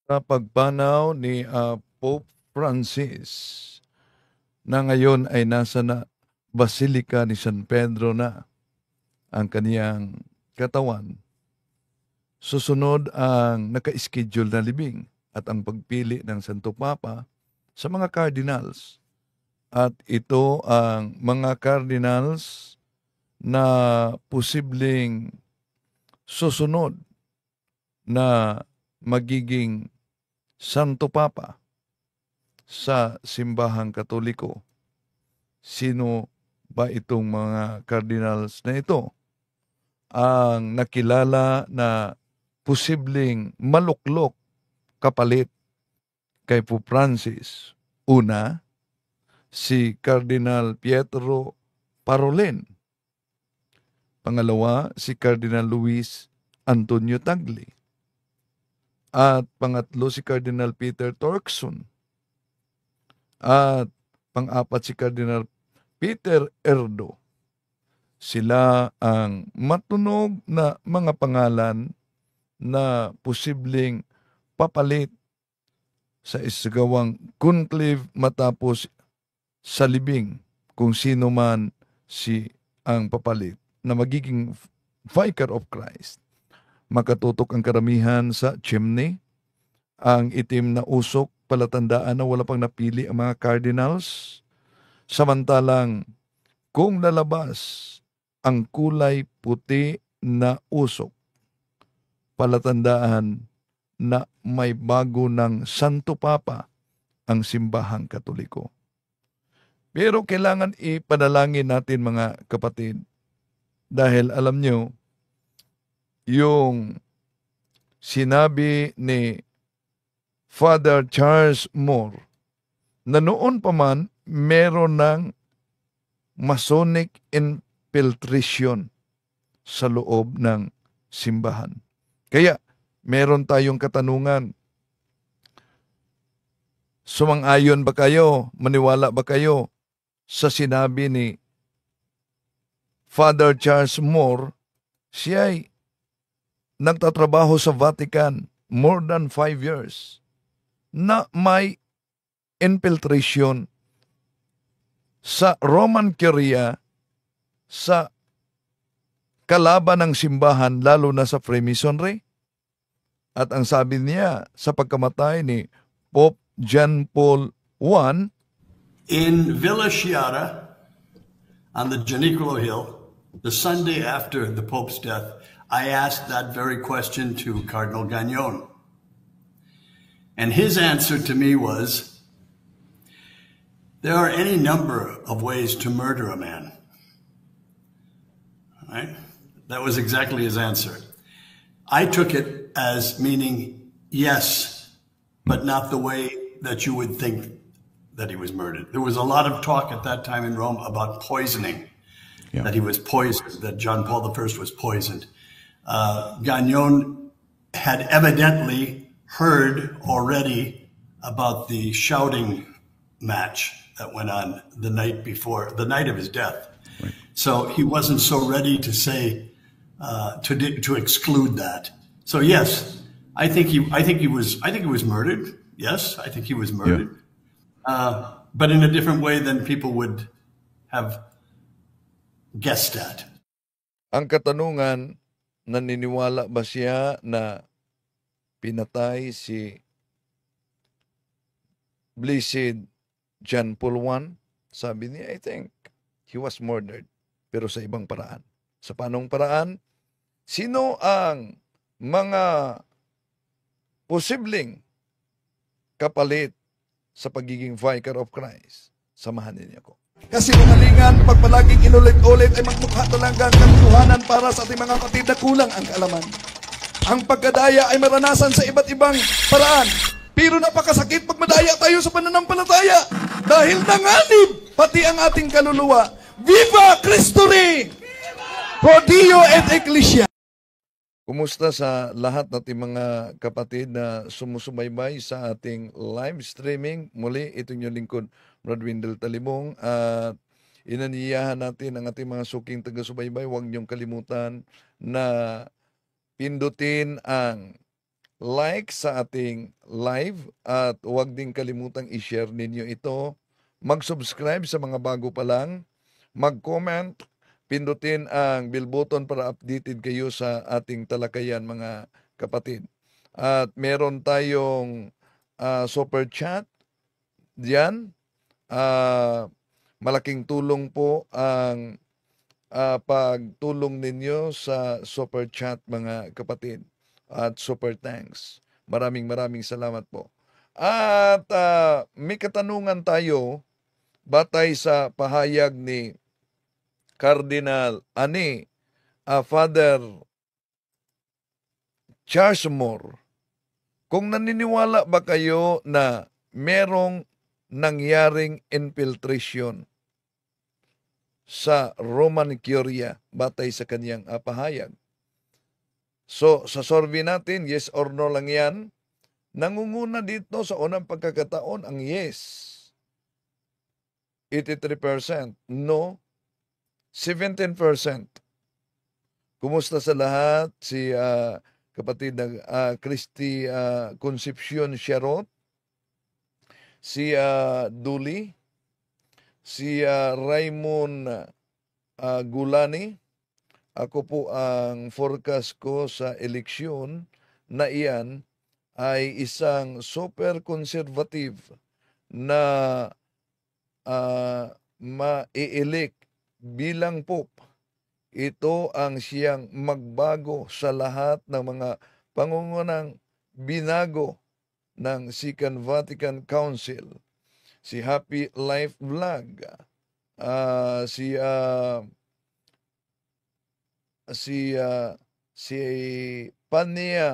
Sa pagpanaw ni Pope Francis na ngayon ay nasa Basilica ni San Pedro na ang kaniyang katawan, susunod ang naka-schedule na libing at ang pagpili ng Santo Papa sa mga cardinals. At ito ang mga cardinals na posibleng susunod na magiging Santo Papa sa simbahang Katoliko. Sino ba itong mga cardinals na ito? Ang nakilala na posibleng maluklok kapalit kay Pope Francis. Una, si Cardinal Pietro Parolin. Pangalawa, si Cardinal Luis Antonio Tagle. At pangatlo, si Cardinal Peter Turkson. At pang-apat, si Cardinal Peter Erdo. Sila ang matunog na mga pangalan na posibleng papalit sa isagawang conclave matapos sa libing kung sino man si ang papalit na magiging Vicar of Christ. Makatutok ang karamihan sa chimney, ang itim na usok, palatandaan na wala pang napili ang mga cardinals. Samantalang kung lalabas ang kulay puti na usok, palatandaan na may bago ng Santo Papa ang simbahang Katoliko. Pero kailangan ipanalangin natin mga kapatid dahil alam nyo, yung sinabi ni Father Charles Moore na noon pa man meron ng Masonic infiltration sa loob ng simbahan. Kaya meron tayong katanungan. Sumang-ayon ba kayo? Maniwala ba kayo sa sinabi ni Father Charles Moore? Siya ay nagtatrabaho sa Vatican more than 5 years na may infiltration sa Roman Curia sa kalaban ng simbahan, lalo na sa Freemasonry. At ang sabi niya sa pagkamatay ni Pope John Paul I, in Villa Sciarra on the Gianicolo Hill, the Sunday after the Pope's death, I asked that very question to Cardinal Gagnon. And his answer to me was, there are any number of ways to murder a man. Right? That was exactly his answer. I took it as meaning, yes, but not the way that you would think that he was murdered. There was a lot of talk at that time in Rome about poisoning, that he was poisoned, that John Paul I was poisoned. Gagnon had evidently heard already about the shouting match that went on the night before, the night of his death. Right. So he wasn't so ready to say, to exclude that. So yes, I think he was murdered. Yes, I think he was murdered. Yeah. But in a different way than people would have guessed at. Ang katanungan, naniniwala ba siya na pinatay si Blessed John Paul I? Sabi niya, I think he was murdered, pero sa ibang paraan. Sa panong paraan? Sino ang mga posibleng kapalit sa pagiging Vicar of Christ? Samahan ninyo ako. Kasi umalingan, pag palaging inulit-ulit ay magmukha talagang katotohanan para sa ating mga kapatid na kulang ang kaalaman. Ang pagkadaya ay maranasan sa iba't ibang paraan. Pero napakasakit pag madaya tayo sa pananampalataya. Dahil nanganib pati ang ating kaluluwa. Viva Cristo Rey! Pro Dio et Ecclesia! Kumusta sa lahat nating mga kapatid na sumusubaybay sa ating live streaming? Muli, ito yung lingkod, Brad Wendell Talimong. At inaniyahan natin ang ating mga suking taga-subaybay. Huwag niyong kalimutan na pindutin ang like sa ating live at huwag din kalimutang i-share ninyo ito. Mag-subscribe sa mga bago pa lang. Mag-comment. Pindutin ang bell button para updated kayo sa ating talakayan mga kapatid. At meron tayong super chat diyan. Malaking tulong po ang pagtulong ninyo sa super chat mga kapatid at super thanks. Maraming salamat po. At may katanungan tayo batay sa pahayag ni Cardinal Father Charles Moore. Kung naniniwala ba kayo na merong nangyaring infiltration sa Roman Curia batay sa kanyang pahayag? So, sa survey natin, yes or no lang yan. Nangunguna dito sa unang pagkakataon ang yes, 83%. No, 17%. Kumusta sa lahat? Si kapatid na Christy Concepcion Sharot, si Duli, si Raymond Gulani. Ako po ang forecast ko sa eleksyon na iyan ay isang super conservative na ma-elect bilang Pope. Ito ang siyang magbago sa lahat ng mga pangungunang binago ng Second Vatican Council. Si Happy Life Vlog, si Pania.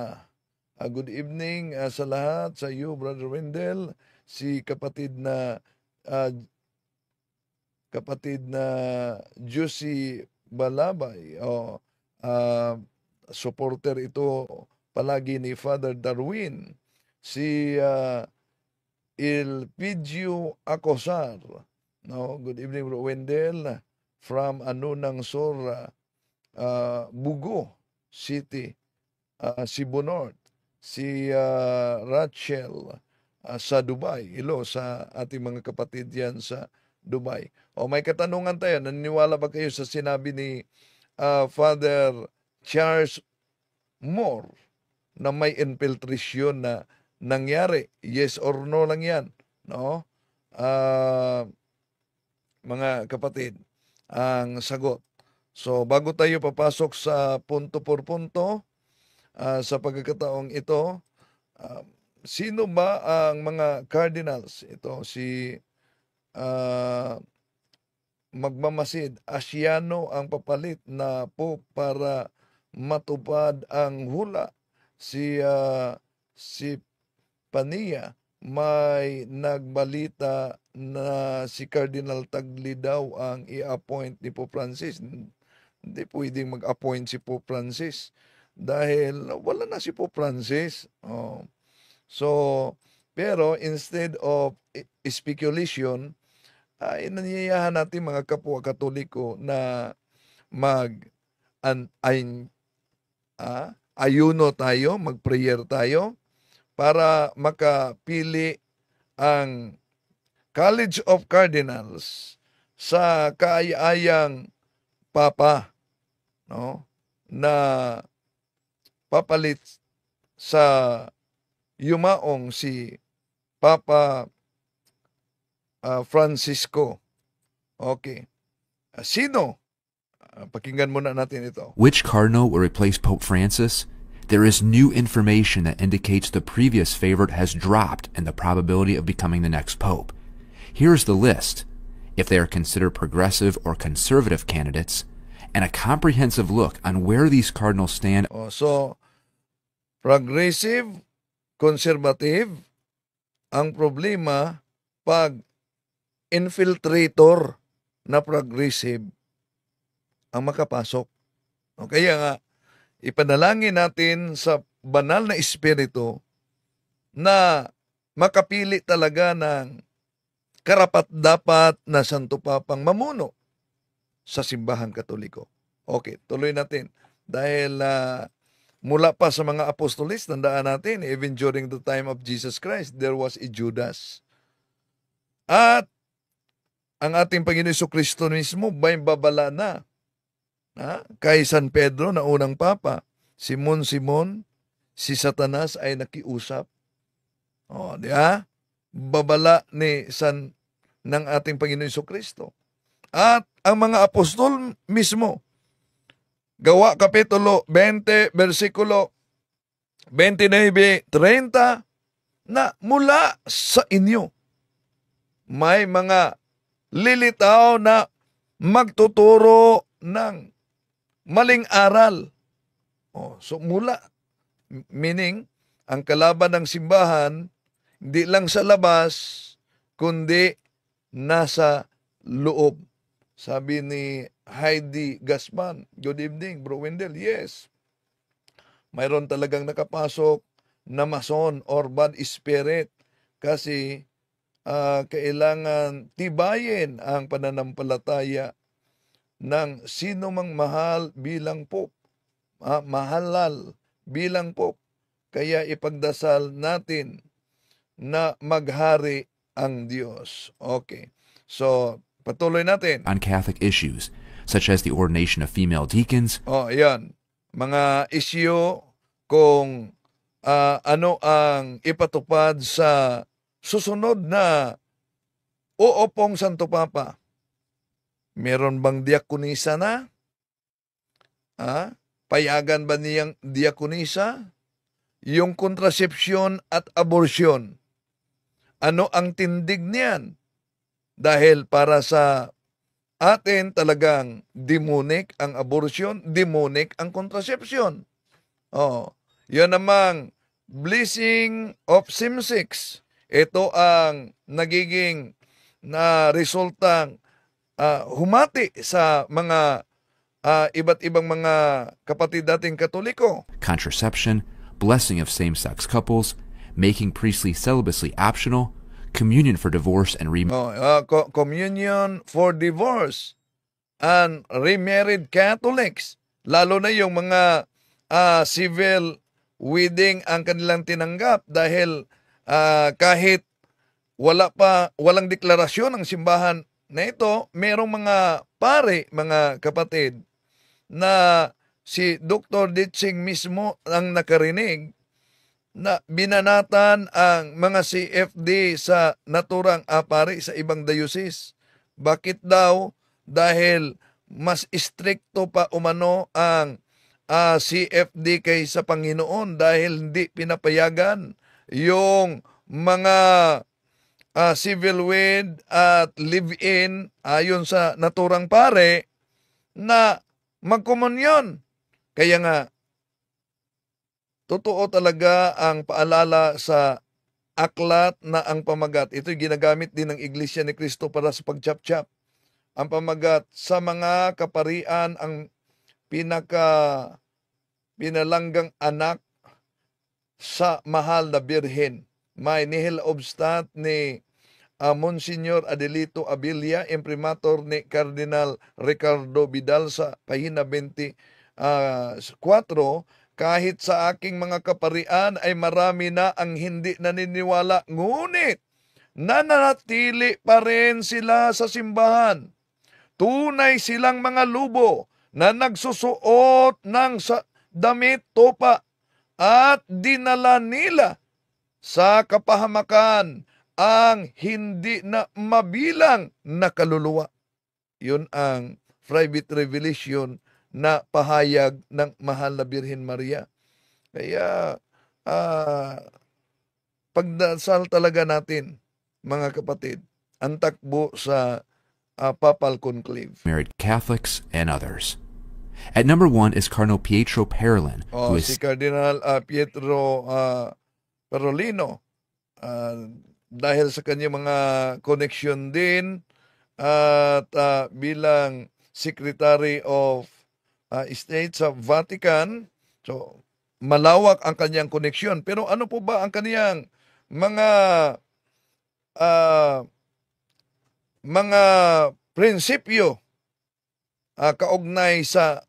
Good evening sa lahat, sa iyo, Brother Wendell. Si kapatid na Juicy Balabay. Supporter ito palagi ni Father Darwin. Si Ilpidio Acosar. No, good evening, Bro Wendell. From Anunang Sor, Bugo City, Cebu North. Si Rachel sa Dubai. Hello sa ating mga kapatid yan sa Dubai. May katanungan tayo. Naniniwala ba kayo sa sinabi ni Father Charles Moore na may infiltration na nangyari? Yes or no lang yan. No? Mga kapatid, ang sagot. So, bago tayo papasok sa punto por punto, sa pagkakataong ito, sino ba ang mga cardinals? Ito, si magmamasid, Asiano ang papalit na po para matupad ang hula. Si Pania, may nagbalita na si Cardinal Tagle daw ang i-appoint ni Pope Francis. Hindi pwedeng mag-appoint si Pope Francis dahil wala na si Pope Francis. So, pero instead of speculation, ay nanyayahan natin mga kapwa Katoliko na ayuno tayo, mag-prayer tayo para makapili ang College of Cardinals sa kaaya-ayang Papa, no, na papalit sa yumaong si Papa Francisco. Okay. Sino? Pakinggan muna natin ito. Which cardinal will replace Pope Francis? There is new information that indicates the previous favorite has dropped in the probability of becoming the next pope. Here's the list, if they are considered progressive or conservative candidates, and a comprehensive look on where these cardinals stand. So, progressive, conservative, ang problema pag infiltrator na progressive ang makapasok. Kaya nga, ipanalangin natin sa banal na espiritu na makapili talaga ng karapat-dapat na Santo Papang mamuno sa simbahan Katoliko. Okay, tuloy natin. Dahil mula pa sa mga apostolis, tandaan natin, even during the time of Jesus Christ, there was a Judas. At ang ating Panginoon Jesucristo mismo, may babala na kay San Pedro na unang papa. Simon, si Satanas ay nakiusap. Di ba? Babala ng ating Panginoon Jesucristo. At ang mga apostol mismo, Gawa Kapitulo 20, versikulo 29, 30, na mula sa inyo may mga lilitaw na magtuturo ng maling aral. So mula, meaning, ang kalaban ng simbahan, hindi lang sa labas, kundi nasa loob. Sabi ni Heidi Gasman, good evening, Bro Wendell. Yes, mayroon talagang nakapasok na mason or bad spirit kasi kailangan tibayin ang pananampalataya ng sino mang mahal bilang Pope, mahalal bilang Pope. Kaya ipagdasal natin na maghari ang Diyos. Okay, so patuloy natin. On Catholic issues, such as the ordination of female deacons. Yan. Mga isyu kung ano ang ipatupad sa susunod na uupong Santo Papa. Meron bang diakonisa na? Payagan ba niyang diakonisa? Yung kontrasepsyon at abortion. Ano ang tindig niyan? Dahil para sa atin talagang demonic ang abortion, demonic ang contraception. Yan namang blessing of same-sex. Ito ang nagiging na resultang humati sa mga iba't ibang mga kapatid dating Katoliko. Contraception, blessing of same-sex couples, making priestly celibacy optional, communion for divorce and communion for divorce and remarried Catholics, lalo na yung mga civil wedding ang kanilang tinanggap dahil kahit walang deklarasyon ng simbahan na ito, merong mga pare, mga kapatid, na si Dr. Ditching mismo ang nakarinig na binanatan ang mga CFD sa naturang pare sa ibang diocese. Bakit daw? Dahil mas istrikto pa umano ang CFD kaysa Panginoon dahil hindi pinapayagan yung mga civil wed at live-in ayon sa naturang pare na magkomunyon. Kaya nga, totoo talaga ang paalala sa aklat na ang pamagat. Ito'y ginagamit din ng Iglesia ni Cristo para sa pagchap-chap. Ang pamagat sa mga kaparian ang pinalanggang anak sa mahal na birhen. May nihil obstat ni Monsignor Adelito Abilia, imprimator ni Cardinal Ricardo Vidal sa pahina 24, kahit sa aking mga kaparian ay marami na ang hindi naniniwala, ngunit nananatili pa rin sila sa simbahan. Tunay silang mga lubo na nagsusuot ng damit topa at dinala nila sa kapahamakan ang hindi na mabilang na kaluluwa. Yun ang private revelation na pahayag ng mahal na Birhen Maria. Kaya pagdasal talaga natin, mga kapatid, ang takbo sa Papal Conclave. Married Catholics and others. At number 1 is Cardinal Pietro Parolin, who is si Cardinal Pietro Parolino, dahil sa kanyang mga connection din at bilang Secretary of State sa Vatican, so malawak ang kanyang connection. Pero ano po ba ang kanyang mga prinsipyo kaugnay sa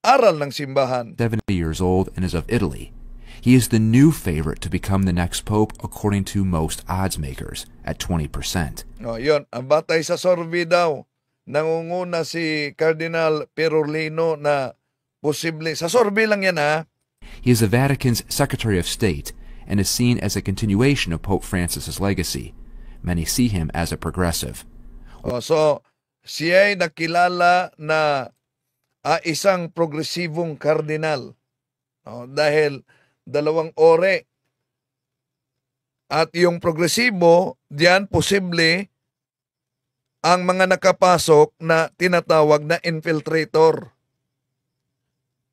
aral ng simbahan. 70 years old and is of Italy. He is the new favorite to become the next pope according to most odds makers at 20%. Yun, ang batay sa survey daw, nangunguna si Cardinal Parolin na posible, sa survey lang yan ha. He is the Vatican's Secretary of State and is seen as a continuation of Pope Francis's legacy. Many see him as a progressive. So, siya ay nakilala na isang progresibong kardinal. Dahil dalawang ore. At yung progresibo, diyan posible ang mga nakapasok na tinatawag na infiltrator.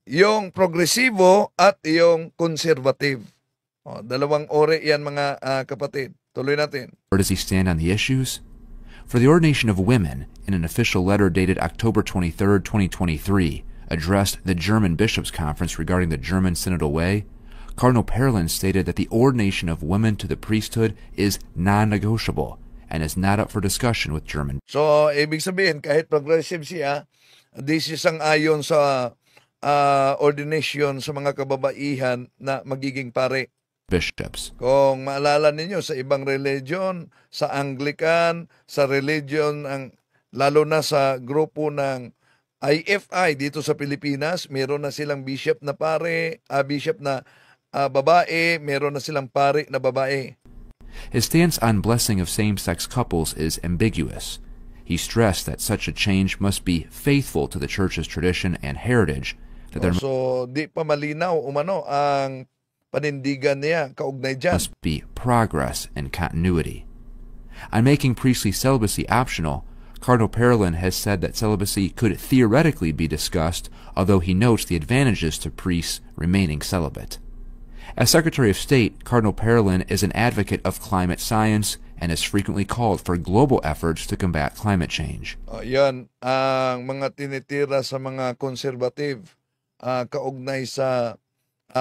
Yung progresibo at yung conservative. Dalawang ore yan mga kapatid. Tuloy natin. Where does he stand on the issues? For the ordination of women, in an official letter dated October 23, 2023, addressed the German Bishops' Conference regarding the German Synodal Way, Cardinal Parolin stated that the ordination of women to the priesthood is non-negotiable and is not up for discussion with German. So, ibig sabihin, kahit progressive siya, this is ang ayon sa ordination sa mga kababaihan na magiging pare. Bishops. Kung maalala ninyo sa ibang religion, sa Anglican, sa religion, lalo na sa grupo ng IFI dito sa Pilipinas, meron na silang bishop na pare, bishop na babae, meron na silang pare na babae. His stance on blessing of same-sex couples is ambiguous. He stressed that such a change must be faithful to the Church's tradition and heritage. So, di pa malinaw umano ang panindigan niya kaugnay dyan. Must be progress and continuity. On making priestly celibacy optional, Cardinal Parolin has said that celibacy could theoretically be discussed, although he notes the advantages to priests remaining celibate. As Secretary of State, Cardinal Parolin is an advocate of climate science and has frequently called for global efforts to combat climate change. Yan ang mga tinitira sa mga conservative kaugnay sa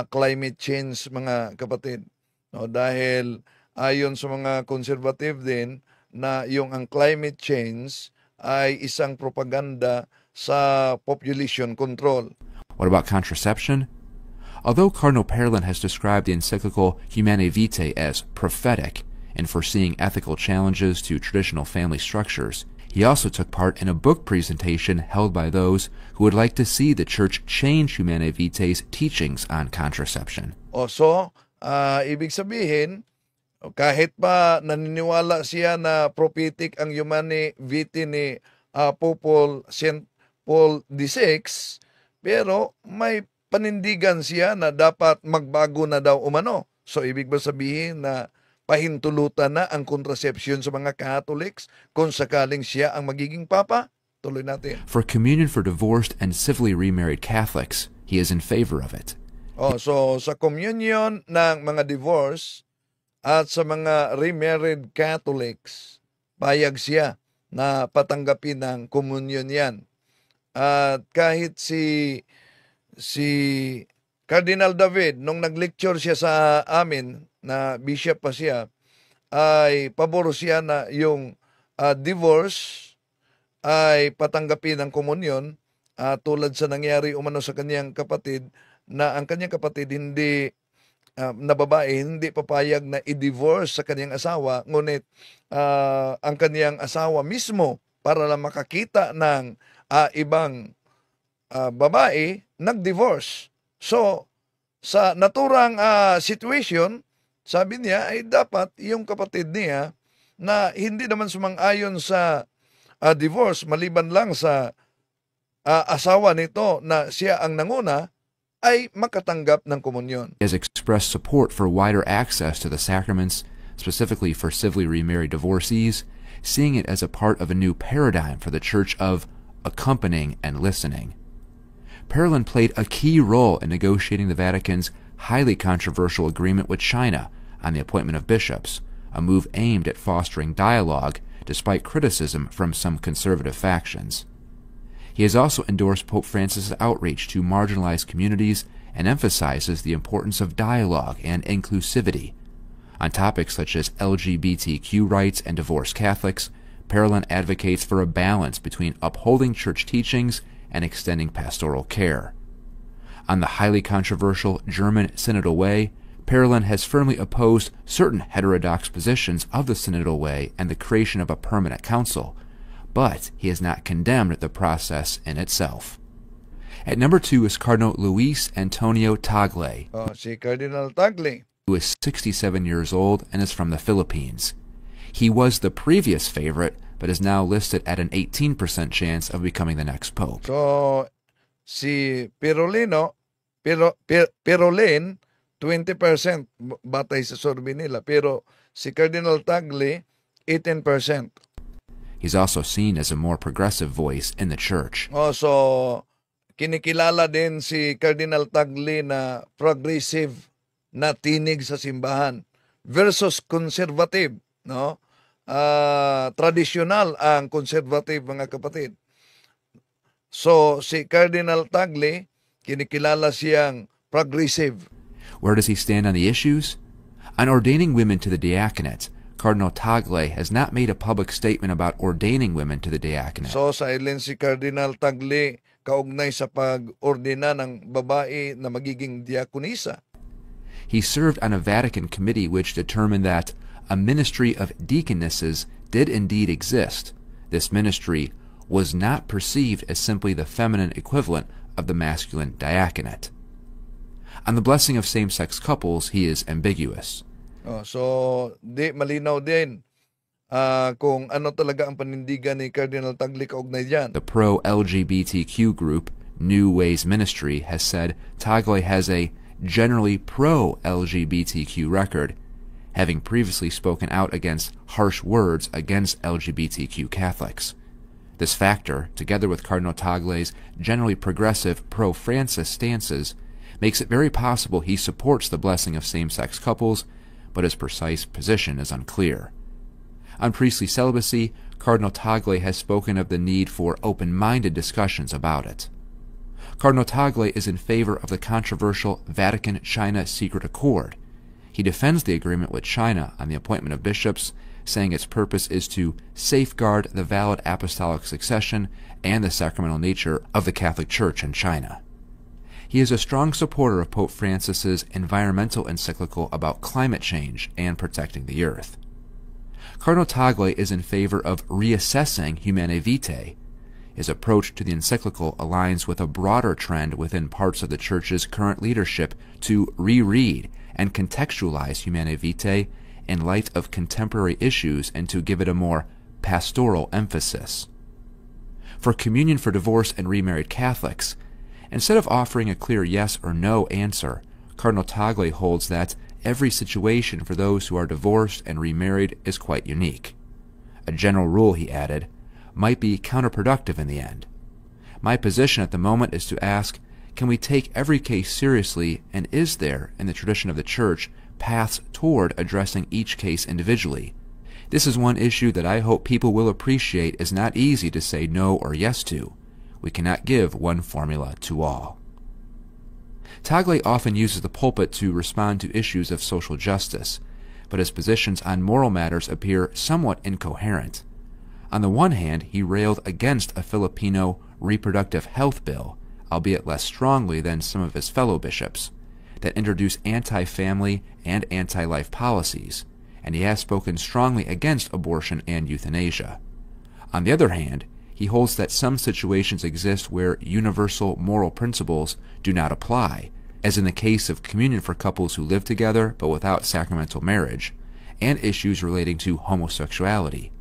climate change, mga kapatid. Dahil ayon sa mga conservative din na ang climate change ay isang propaganda sa population control. What about contraception? Although Cardinal Parolin has described the encyclical Humanae Vitae as prophetic in foreseeing ethical challenges to traditional family structures, he also took part in a book presentation held by those who would like to see the Church change Humanae Vitae's teachings on contraception. So, ibig sabihin, kahit pa naniniwala siya na prophetic ang Humanae Vitae ni Pope St. Paul VI, pero may panindigan siya na dapat magbago na daw umano. So, ibig ba sabihin na pahintulutan na ang contraception sa mga Catholics kung sakaling siya ang magiging papa? Tuloy natin. For communion for divorced and civilly remarried Catholics, he is in favor of it. So, sa communion ng mga divorce at sa mga remarried Catholics, payag siya na patanggapin ng communion yan. At kahit si Cardinal David, nung nag-lecture siya sa amin, na bishop pa siya, ay pabor siya na yung divorce ay patanggapin ng komunyon, tulad sa nangyari umano sa kanyang kapatid, na ang kanyang kapatid hindi na babae, hindi papayag na i-divorce sa kanyang asawa, ngunit ang kanyang asawa mismo, para lang makakita ng ibang babae, nag-divorce. So, sa naturang situation, sabi niya ay dapat yung kapatid niya na hindi naman sumang-ayon sa divorce, maliban lang sa asawa nito na siya ang nanguna, ay makatanggap ng komunyon. He has expressed support for wider access to the sacraments, specifically for civilly remarried divorcees, seeing it as a part of a new paradigm for the Church of accompanying and listening. Parolin played a key role in negotiating the Vatican's highly controversial agreement with China on the appointment of bishops, a move aimed at fostering dialogue despite criticism from some conservative factions. He has also endorsed Pope Francis's outreach to marginalized communities and emphasizes the importance of dialogue and inclusivity. On topics such as LGBTQ rights and divorced Catholics, Parolin advocates for a balance between upholding church teachings and extending pastoral care. On the highly controversial German Synodal Way, Parolin has firmly opposed certain heterodox positions of the Synodal Way and the creation of a permanent council, but he has not condemned the process in itself. At number 2 is Cardinal Luis Antonio Tagle, Si Cardinal Tagle. who is 67 years old and is from the Philippines. He was the previous favorite, but is now listed at an 18% chance of becoming the next pope. So, si Pirolino, Pirolin, 20% batay sa survey nila. Pero si Cardinal Tagle, 18%. He's also seen as a more progressive voice in the church. So, kinikilala din si Cardinal Tagle na progressive na tinig sa simbahan versus conservative, no? Traditional ang conservative, mga kapatid. So, si Cardinal Tagle, kinikilala siyang progressive. Where does he stand on the issues? On ordaining women to the diaconate, Cardinal Tagle has not made a public statement about ordaining women to the diaconate. So, silent si Cardinal Tagle kaugnay sa pag-ordina ng babae na magiging diakonisa. He served on a Vatican committee which determined that a ministry of deaconesses did indeed exist. This ministry was not perceived as simply the feminine equivalent of the masculine diaconate. On the blessing of same-sex couples, he is ambiguous. So, di malinaw din kung ano talaga ang panindigan ni Cardinal Tagle kaugnay dyan. The pro-LGBTQ group, New Ways Ministry, has said Tagle has a generally pro-LGBTQ record, having previously spoken out against harsh words against LGBTQ Catholics. This factor, together with Cardinal Tagle's generally progressive pro-Francis stances, makes it very possible he supports the blessing of same-sex couples, but his precise position is unclear. On priestly celibacy, Cardinal Tagle has spoken of the need for open-minded discussions about it. Cardinal Tagle is in favor of the controversial Vatican-China Secret Accord. He defends the agreement with China on the appointment of bishops, saying its purpose is to safeguard the valid apostolic succession and the sacramental nature of the Catholic Church in China. He is a strong supporter of Pope Francis's environmental encyclical about climate change and protecting the earth. Cardinal Tagle is in favor of reassessing Humanae Vitae. His approach to the encyclical aligns with a broader trend within parts of the Church's current leadership to reread and contextualize Humanae Vitae in light of contemporary issues and to give it a more pastoral emphasis. For communion for divorced and remarried Catholics, instead of offering a clear yes or no answer, Cardinal Tagle holds that every situation for those who are divorced and remarried is quite unique. A general rule, he added, might be counterproductive in the end. My position at the moment is to ask, can we take every case seriously, and is there, in the tradition of the Church, paths toward addressing each case individually? This is one issue that I hope people will appreciate is not easy to say no or yes to. We cannot give one formula to all. Tagle often uses the pulpit to respond to issues of social justice, but his positions on moral matters appear somewhat incoherent. On the one hand, he railed against a Filipino reproductive health bill, albeit less strongly than some of his fellow bishops, that introduced anti-family and anti-life policies, and he has spoken strongly against abortion and euthanasia. On the other hand, he holds that some situations exist where universal moral principles do not apply, as in the case of communion for couples who live together but without sacramental marriage, and issues relating to homosexuality.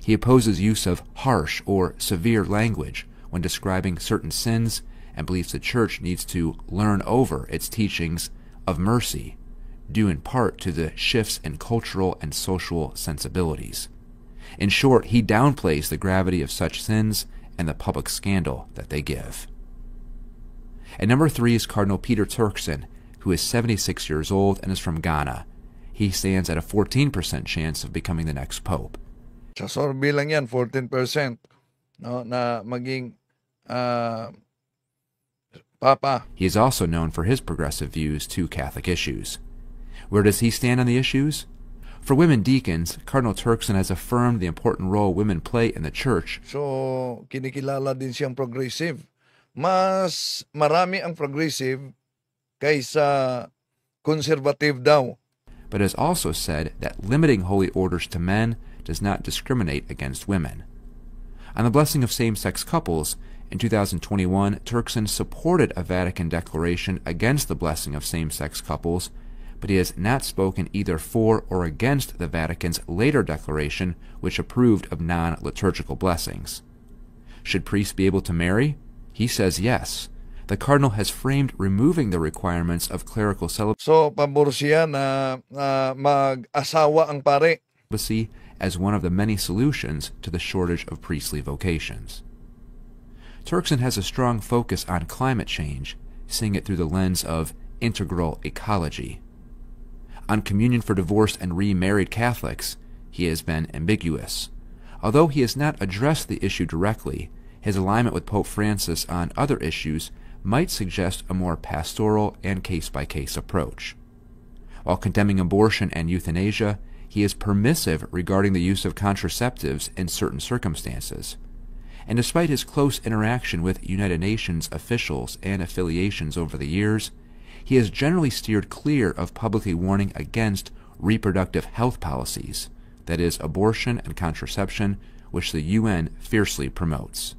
He opposes use of harsh or severe language when describing certain sins and believes the Church needs to learn over its teachings of mercy, due in part to the shifts in cultural and social sensibilities. In short, he downplays the gravity of such sins and the public scandal that they give. At number 3 is Cardinal Peter Turkson, who is 76 years old and is from Ghana. He stands at a 14% chance of becoming the next pope. Sa survey lang yan, 14%, no, na maging papa. He is also known for his progressive views to Catholic issues. Where does he stand on the issues? For women deacons, Cardinal Turkson has affirmed the important role women play in the Church. So, kinikilala din siyang progressive mas marami ang progressive kaysa conservative daw. But has also said that limiting holy orders to men does not discriminate against women. On the blessing of same-sex couples, in 2021, Turkson supported a Vatican declaration against the blessing of same-sex couples, but he has not spoken either for or against the Vatican's later declaration, which approved of non-liturgical blessings. Should priests be able to marry? He says yes. The cardinal has framed removing the requirements of clerical So, pabor siya na mag-asawa ang pare. celibacy as one of the many solutions to the shortage of priestly vocations. Turkson has a strong focus on climate change, seeing it through the lens of integral ecology. On communion for divorced and remarried Catholics, he has been ambiguous. Although he has not addressed the issue directly, his alignment with Pope Francis on other issues might suggest a more pastoral and case-by-case approach. While condemning abortion and euthanasia, he is permissive regarding the use of contraceptives in certain circumstances. And despite his close interaction with United Nations officials and affiliations over the years, he has generally steered clear of publicly warning against reproductive health policies, that is, abortion and contraception, which the UN fiercely promotes.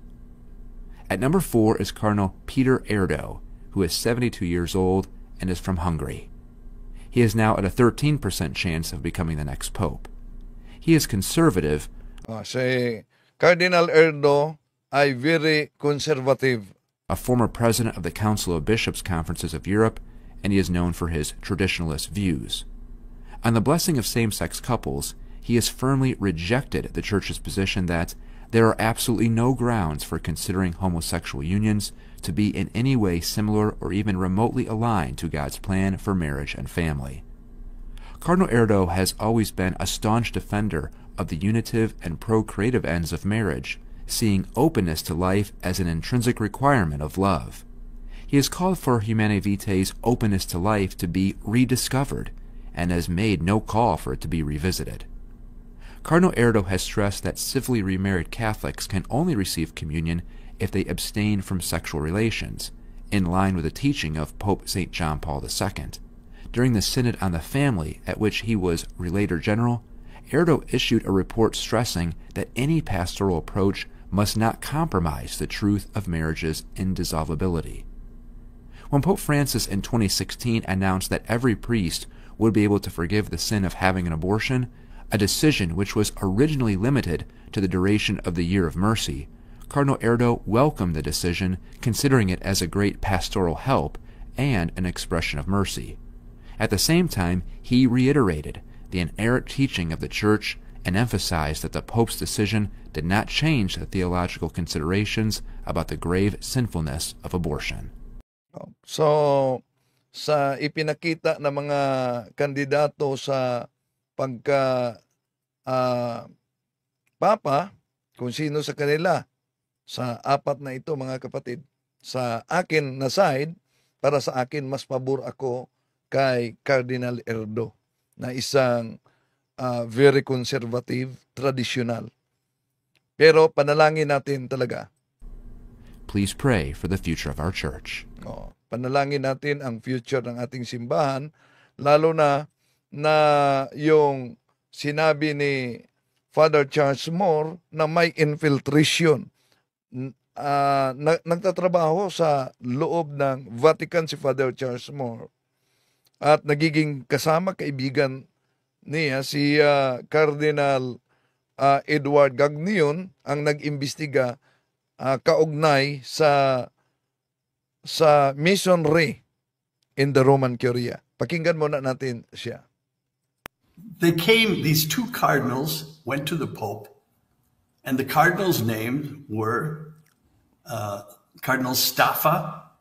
At number 4 is Cardinal Peter Erdo, who is 72 years old and is from Hungary. He is now at a 13% chance of becoming the next pope. He is conservative. Si Cardinal Erdo ay very conservative. A former president of the Council of Bishops' Conferences of Europe, and he is known for his traditionalist views. On the blessing of same-sex couples, he has firmly rejected the Church's position that there are absolutely no grounds for considering homosexual unions to be in any way similar or even remotely aligned to God's plan for marriage and family. Cardinal Erdo has always been a staunch defender of the unitive and procreative ends of marriage, seeing openness to life as an intrinsic requirement of love. He has called for Humanae Vitae's openness to life to be rediscovered, and has made no call for it to be revisited. Cardinal Erdo has stressed that civilly remarried Catholics can only receive communion if they abstain from sexual relations, in line with the teaching of Pope St. John Paul II. During the Synod on the Family, at which he was Relator General, Erdo issued a report stressing that any pastoral approach must not compromise the truth of marriage's indissolubility. When Pope Francis in 2016 announced that every priest would be able to forgive the sin of having an abortion, a decision which was originally limited to the duration of the Year of Mercy, Cardinal Erdo welcomed the decision, considering it as a great pastoral help and an expression of mercy. At the same time, he reiterated the inerrant teaching of the Church and emphasized that the Pope's decision did not change the theological considerations about the grave sinfulness of abortion. So, sa ipinakita ng mga kandidato sa pagka Papa, kung sino sa kanila, sa apat na ito mga kapatid, sa akin na side, para sa akin mas pabor ako kay Cardinal Erdo, na isang very conservative, traditional. Pero panalangin natin talaga. Please pray for the future of our church. Panalangin natin ang future ng ating simbahan, lalo na yung sinabi ni Father Charles Moore na may infiltration. Nagtatrabaho sa loob ng Vatican si Father Charles Moore at nagiging kasama kaibigan niya si Cardinal Edward Gagnion ang nag-imbestiga kaugnay sa missionary in the Roman Curia. Pakinggan muna natin siya. These two cardinals went to the Pope, and the cardinals' names were Cardinal Staffa,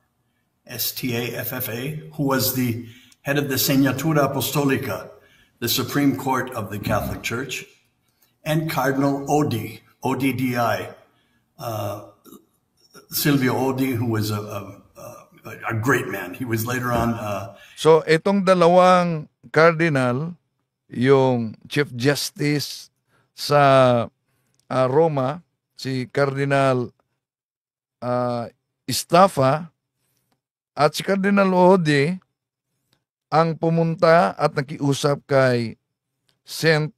S-T-A-F-F-A, who was the head of the Segnatura Apostolica, the Supreme Court of the Catholic Church, and Cardinal Odi, O-D-D-I, Silvio Odi, who was a great man. He was later on... So, itong dalawang cardinal, yung Chief Justice sa Roma, si Cardinal Staffa at si Cardinal Ode ang pumunta at nakiusap kay Saint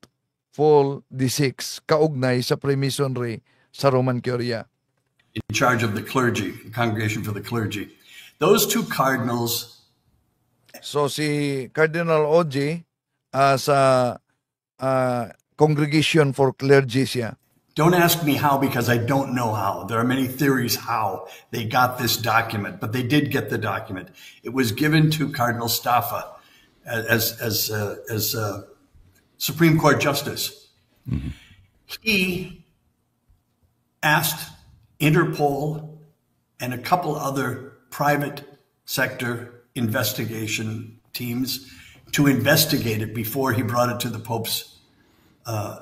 Paul VI kaugnay sa Freemasonry sa Roman Curia. In charge of the clergy, the Congregation for the Clergy. Those two cardinals. So si Cardinal Ode sa Congregation for Clergy siya. Don't ask me how, because I don't know how. There are many theories how they got this document, but they did get the document. It was given to Cardinal Staffa as Supreme Court Justice. Mm-hmm. He asked Interpol and a couple other private sector investigation teams to investigate it before he brought it to the Pope's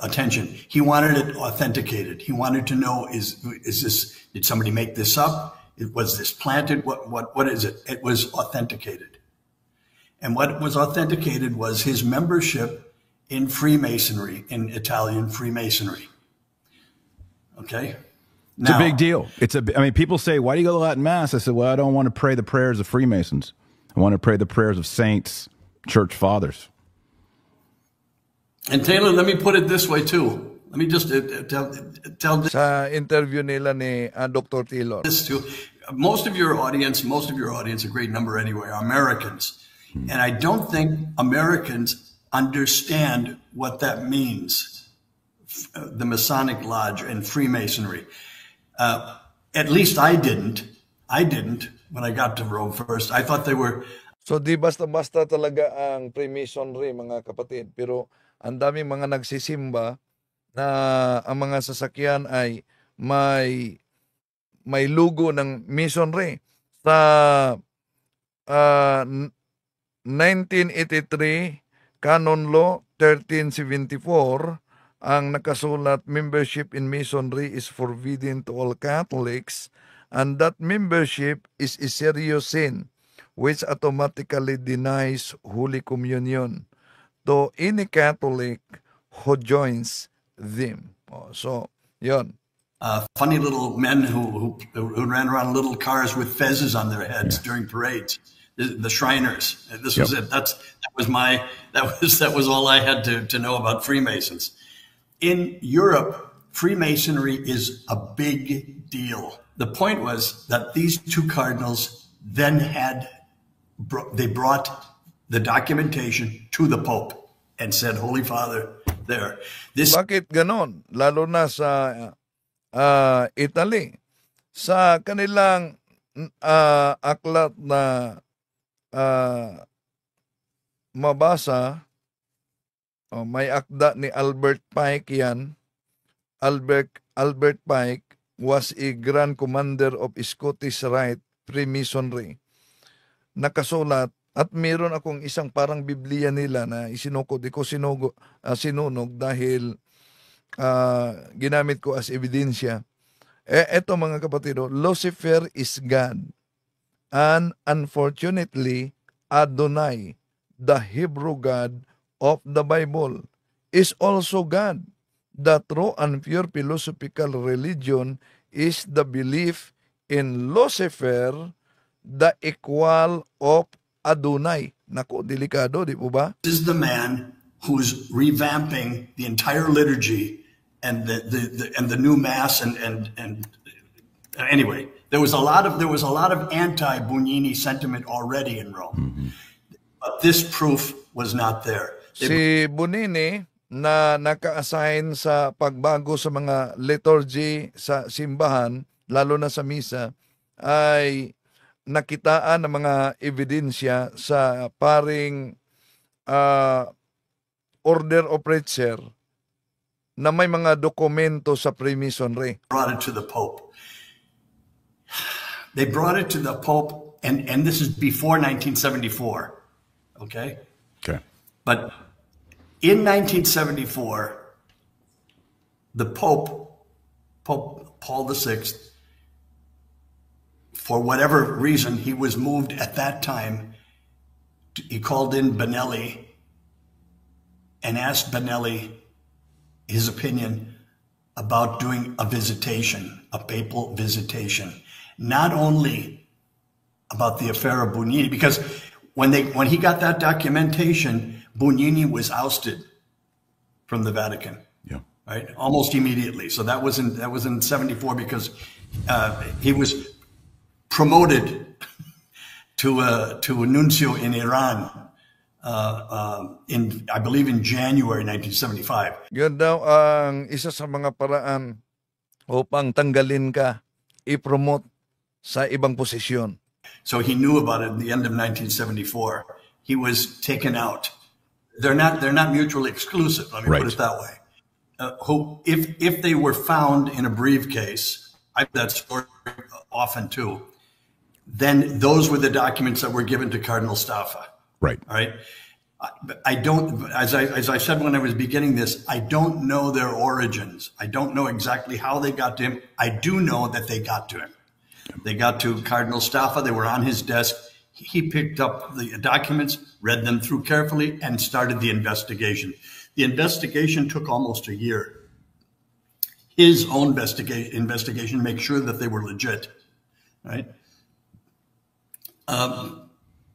attention. He wanted it authenticated. He wanted to know, is this, did somebody make this up? Was this planted? What is it? It was authenticated. And what was authenticated was his membership in Freemasonry, in Italian Freemasonry. Okay? It's a big deal. I mean, people say, why do you go to Latin Mass? I said, well, I don't want to pray the prayers of Freemasons. I want to pray the prayers of saints, church fathers. And Taylor, let me put it this way too. Let me just tell this. Sa interview nila ni Dr. Taylor. This too. Most of your audience, a great number anyway, are Americans. And I don't think Americans understand what that means, the Masonic Lodge and Freemasonry. At least I didn't when I got to Rome first. I thought they were... So di basta-basta talaga ang Freemasonry, mga kapatid. Pero ang daming mga nagsisimba na ang mga sasakyan ay may logo ng Masonry. Sa 1983 Canon Law 1374 ang nakasulat, membership in Masonry is forbidden to all Catholics, and that membership is a serious sin which automatically denies Holy Communion to any Catholic who joins them. So, yon. Funny little men who ran around little cars with fezzes on their heads during parades. The Shriners. This was it. That was all I had to know about Freemasons. In Europe, Freemasonry is a big deal. The point was that these two cardinals then they brought the documentation to the Pope and said, Holy Father, there. Bakit ganon? Lalo na sa Italy. Sa kanilang aklat na mabasa, may akda ni Albert Pike yan. Albert Pike was a Grand Commander of Scottish Rite Freemasonry. Nakasulat, at meron akong isang parang Biblia nila na isinukod, sinunog dahil ginamit ko as ebidensya. Eto mga kapatido, Lucifer is God, and unfortunately, Adonai, the Hebrew God of the Bible, is also God. The true and pure philosophical religion is the belief in Lucifer, the equal of Adonai. Naku, delikado, di po ba? This is the man who's revamping the entire liturgy and the new mass and anyway, there was a lot of anti-Bugnini sentiment already in Rome. Mm-hmm. But this proof was not there. Si Bugnini na naka-assign sa pagbago sa mga liturgy sa simbahan, lalo na sa misa, ay nakitaan ng mga ebidensya sa paring order of preacher na may mga dokumento sa Freemasonry. Brought it to the Pope. They brought it to the Pope, and this is before 1974. Okay? Okay. But in 1974, the Pope Paul VI, for whatever reason, he was moved at that time. He called in Benelli and asked Benelli his opinion about doing a visitation, a papal visitation. not only about the affair of Bugnini, because when he got that documentation, Bugnini was ousted from the Vatican. Yeah. Right, almost immediately. So that was in '74 because he was promoted to a nuncio in Iran I believe in January 1975. Yun daw ang isa sa mga paraan upang tanggalin ka, i-promote sa ibang posisyon. So he knew about it at the end of 1974. He was taken out. They're not mutually exclusive. Let me put it that way. If they were found in a briefcase, I've that story often too, then those were the documents that were given to Cardinal Staffa. Right. All right. I don't, as I said when I was beginning this, I don't know their origins. I don't know exactly how they got to him. I do know that they got to him. They got to Cardinal Staffa. They were on his desk. He picked up the documents, read them through carefully, and started the investigation. The investigation took almost a year. His own investigation, make sure that they were legit, right?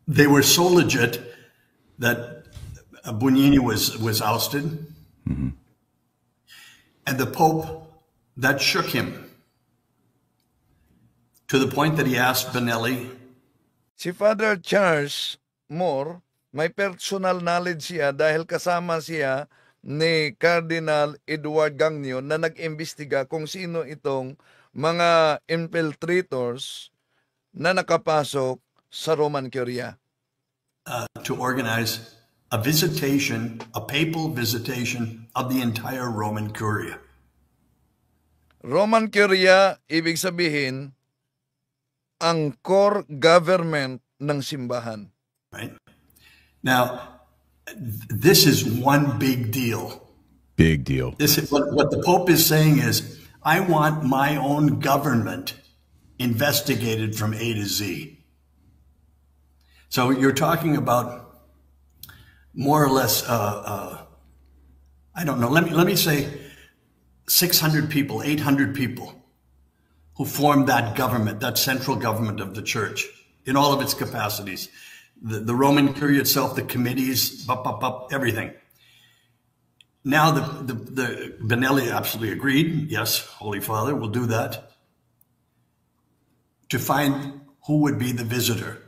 They were so legit that Bugnini was ousted, and the Pope, that shook him to the point that he asked Benelli. Si Father Charles Moore, may personal knowledge siya dahil kasama siya ni Cardinal Edward Gagnon na nag-imbestiga kung sino itong mga infiltrators na nakapasok sa Roman Curia. To organize a visitation, a papal visitation of the entire Roman Curia. Roman Curia, ibig sabihin, ang core government ng simbahan. Right? Now, this is one big deal. Big deal. This is what the Pope is saying is, I want my own government investigated from A to Z. So you're talking about more or less, I don't know, let me say 600 people, 800 people who formed that government, that central government of the church in all of its capacities. The Roman Curia itself, the committees, everything. Now the Benelli absolutely agreed. Yes, Holy Father, we'll do that. To find who would be the visitor.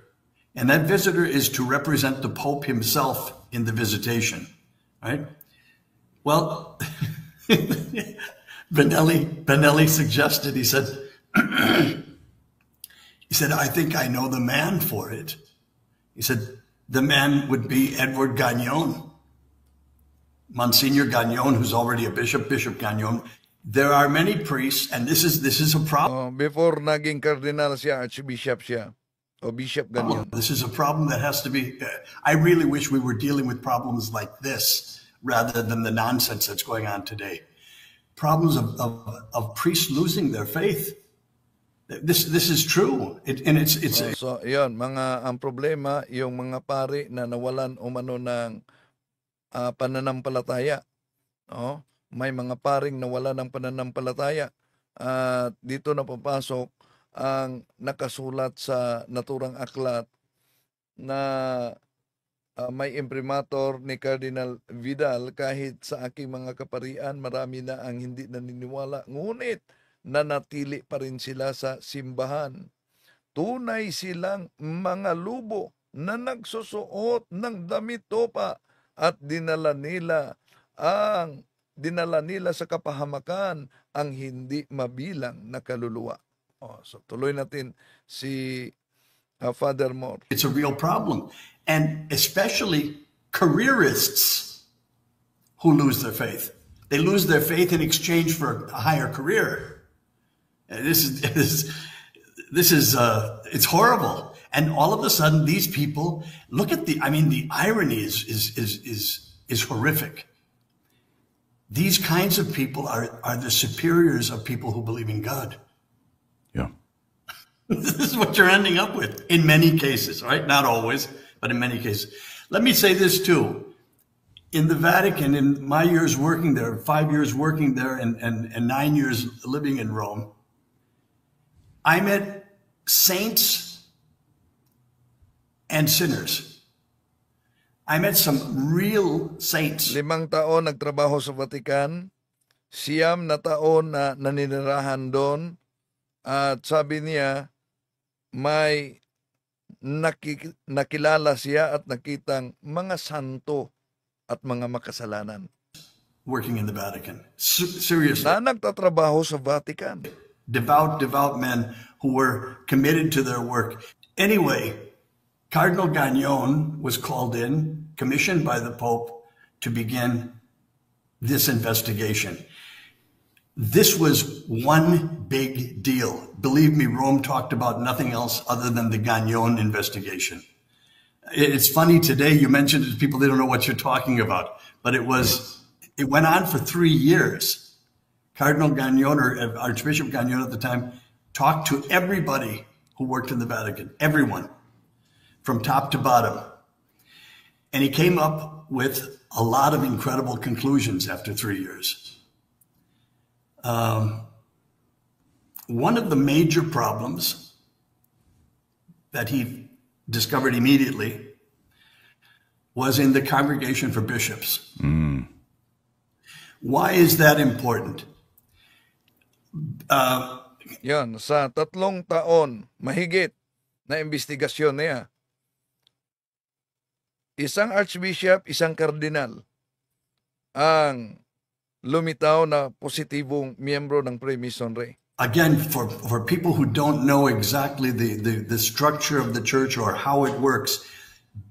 And that visitor is to represent the Pope himself in the visitation, right? Well, Benelli suggested, he said, I think I know the man for it. He said, the man would be Edward Gagnon, Monsignor Gagnon, who's already a bishop, Bishop Gagnon. There are many priests, and this is a problem. Before naging cardinal siya, archbishop siya, o Bishop Gagnon. This is a problem that has to be, I really wish we were dealing with problems like this rather than the nonsense that's going on today. Problems of priests losing their faith. This is true. So, yun, ang problema, yung mga pari na nawalan umano ng pananampalataya. Oh, may mga paring nawalan ng pananampalataya. Dito na papasok ang nakasulat sa naturang aklat na may imprimatur ni Cardinal Vidal, kahit sa aking mga kaparian, marami na ang hindi naniniwala. Ngunit, nanatili pa rin sila sa simbahan. Tunay silang mga lubo na nagsusuot ng damit topa at dinala nila sa kapahamakan ang hindi mabilang na kaluluwa. So tuloy natin si Father Moore. It's a real problem. And especially careerists who lose their faith. They lose their faith in exchange for a higher career. This is it's horrible. And all of a sudden, these people look at the irony is horrific. These kinds of people are the superiors of people who believe in God. Yeah. This is what you're ending up with in many cases, right? Not always, but in many cases. Let me say this too. In the Vatican, in my years working there, 5 years working there and 9 years living in Rome, I met saints and sinners. I met some real saints. 5 taon nagtrabaho sa Vatican, 9 na taon na naninirahan doon, at sabi niya may nakilala siya at nakitang mga santo at mga makasalanan Working in the Vatican. Seriously. na nagtatrabaho sa Vatican. Devout men who were committed to their work. Anyway, Cardinal Gagnon was called in, commissioned by the Pope, to begin this investigation. This was one big deal. Believe me, Rome talked about nothing else other than the Gagnon investigation. It's funny today, you mentioned it, people, they don't know what you're talking about, but it went on for 3 years. Cardinal Gagnon, or Archbishop Gagnon at the time, talked to everybody who worked in the Vatican, everyone, from top to bottom. And he came up with a lot of incredible conclusions after 3 years. One of the major problems that he discovered immediately was in the Congregation for Bishops. Why is that important? Yan, sa 3 taon, mahigit na investigasyon niya, isang archbishop, isang kardinal ang lumitaw na positibong miyembro ng Freemasonry. Again, for people who don't know exactly the structure of the church or how it works,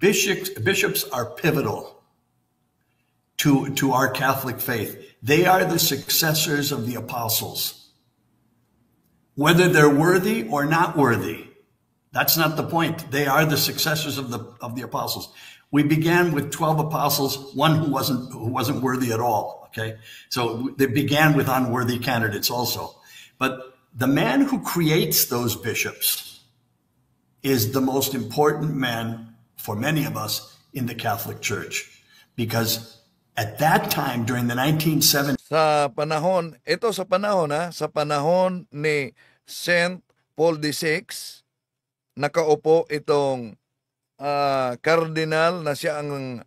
bishops are pivotal to our Catholic faith. They are the successors of the apostles. Whether they're worthy or not worthy, that's not the point. They are the successors of the apostles. We began with 12 apostles, one who wasn't worthy at all. Okay, so they began with unworthy candidates also. But the man who creates those bishops is the most important man for many of us in the Catholic Church, because at that time, during the 1970s, Sa panahon ni Saint Paul VI, nakaupo itong kardinal na siya ang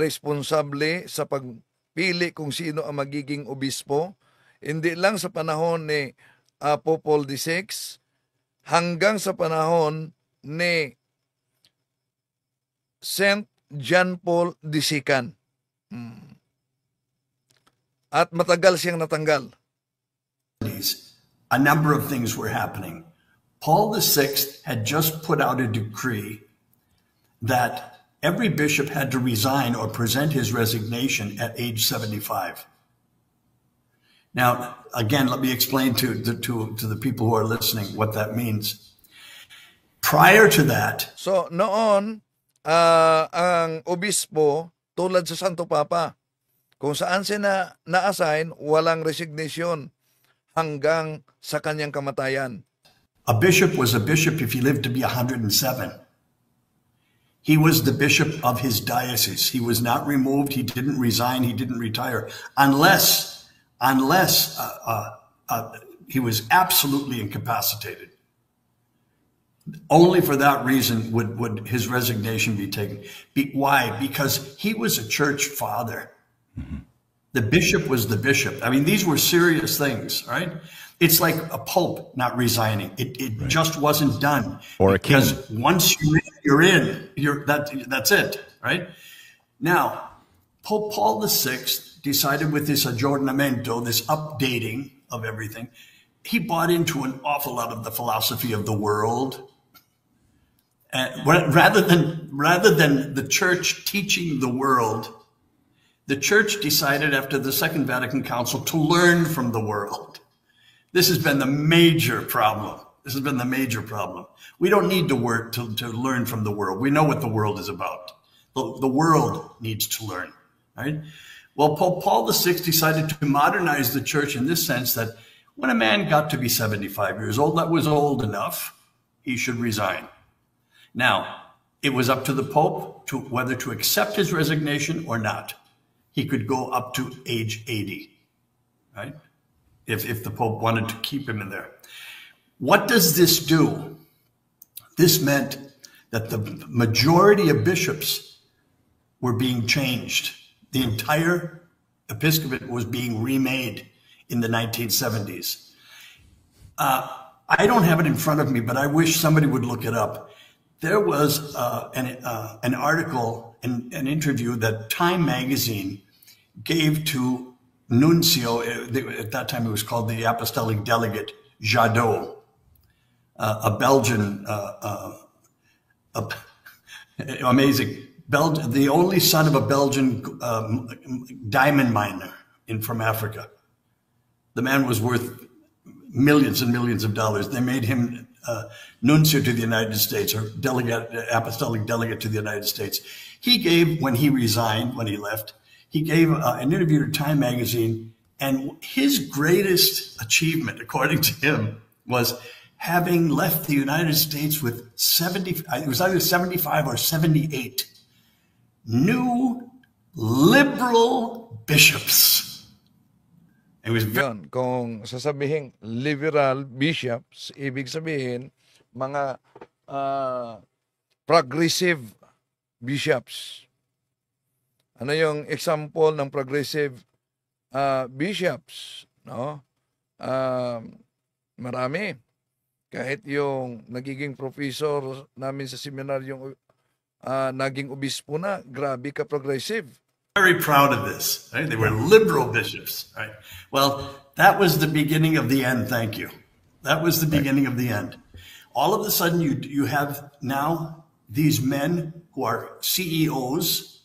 responsable sa pagpili kung sino ang magiging obispo. Hindi lang sa panahon ni Pope Paul VI, hanggang sa panahon ni Saint John Paul II. At matagal siyang natanggal. a number of things were happening. Paul VI had just put out a decree that every bishop had to resign or present his resignation at age 75. Now, again, let me explain to the people who are listening what that means. Prior to that, So, noon, ang obispo, tulad sa Santo Papa, kung saan siya na-assign, walang resignation hanggang sa kanyang kamatayan. a bishop was a bishop if he lived to be 107. He was the bishop of his diocese. He was not removed. He didn't resign. He didn't retire unless he was absolutely incapacitated. Only for that reason would his resignation be taken. Why? Because he was a church father. Mm-hmm. The bishop was the bishop. I mean, these were serious things, right? It's like a pope not resigning. It right. just wasn't done. Or a king. Because once you're in, that's it, right? Now, Pope Paul VI decided with this aggiornamento, this updating of everything, he bought into an awful lot of the philosophy of the world. Rather than the church teaching the world, the church decided after the Second Vatican Council to learn from the world. This has been the major problem. This has been the major problem. We don't need to work to learn from the world. We know what the world is about. The world needs to learn, right? Well, Pope Paul VI decided to modernize the church in this sense that when a man got to be 75 years old, that was old enough, he should resign. Now, it was up to the Pope to whether to accept his resignation or not. He could go up to age 80, right? If the Pope wanted to keep him in there. What does this do? This meant that the majority of bishops were being changed. The entire episcopate was being remade in the 1970s. I don't have it in front of me, but I wish somebody would look it up. There was an article, an interview that Time magazine gave to Nuncio, at that time it was called the Apostolic Delegate, Jadot, a Belgian, amazing, the only son of a Belgian diamond miner from Africa. The man was worth millions and millions of dollars. They made him nuncio to the United States, or apostolic delegate to the United States. He gave, when he resigned, when he left, he gave an interview to Time magazine, and his greatest achievement, according to him, was having left the United States with it was either 75 or 78 new liberal bishops. It was Yun, kung sasabihin liberal bishops, ibig sabihin mga progressive bishops. Ano yung example ng progressive bishops? No? Marami. Kahit yung nagiging professor namin sa seminaryong naging obispo na, grabe ka progressive. Very proud of this. Right? They were liberal bishops. Right? Well, that was the beginning of the end. Thank you. That was the beginning of the end. All of a sudden, you have now these men who are CEOs,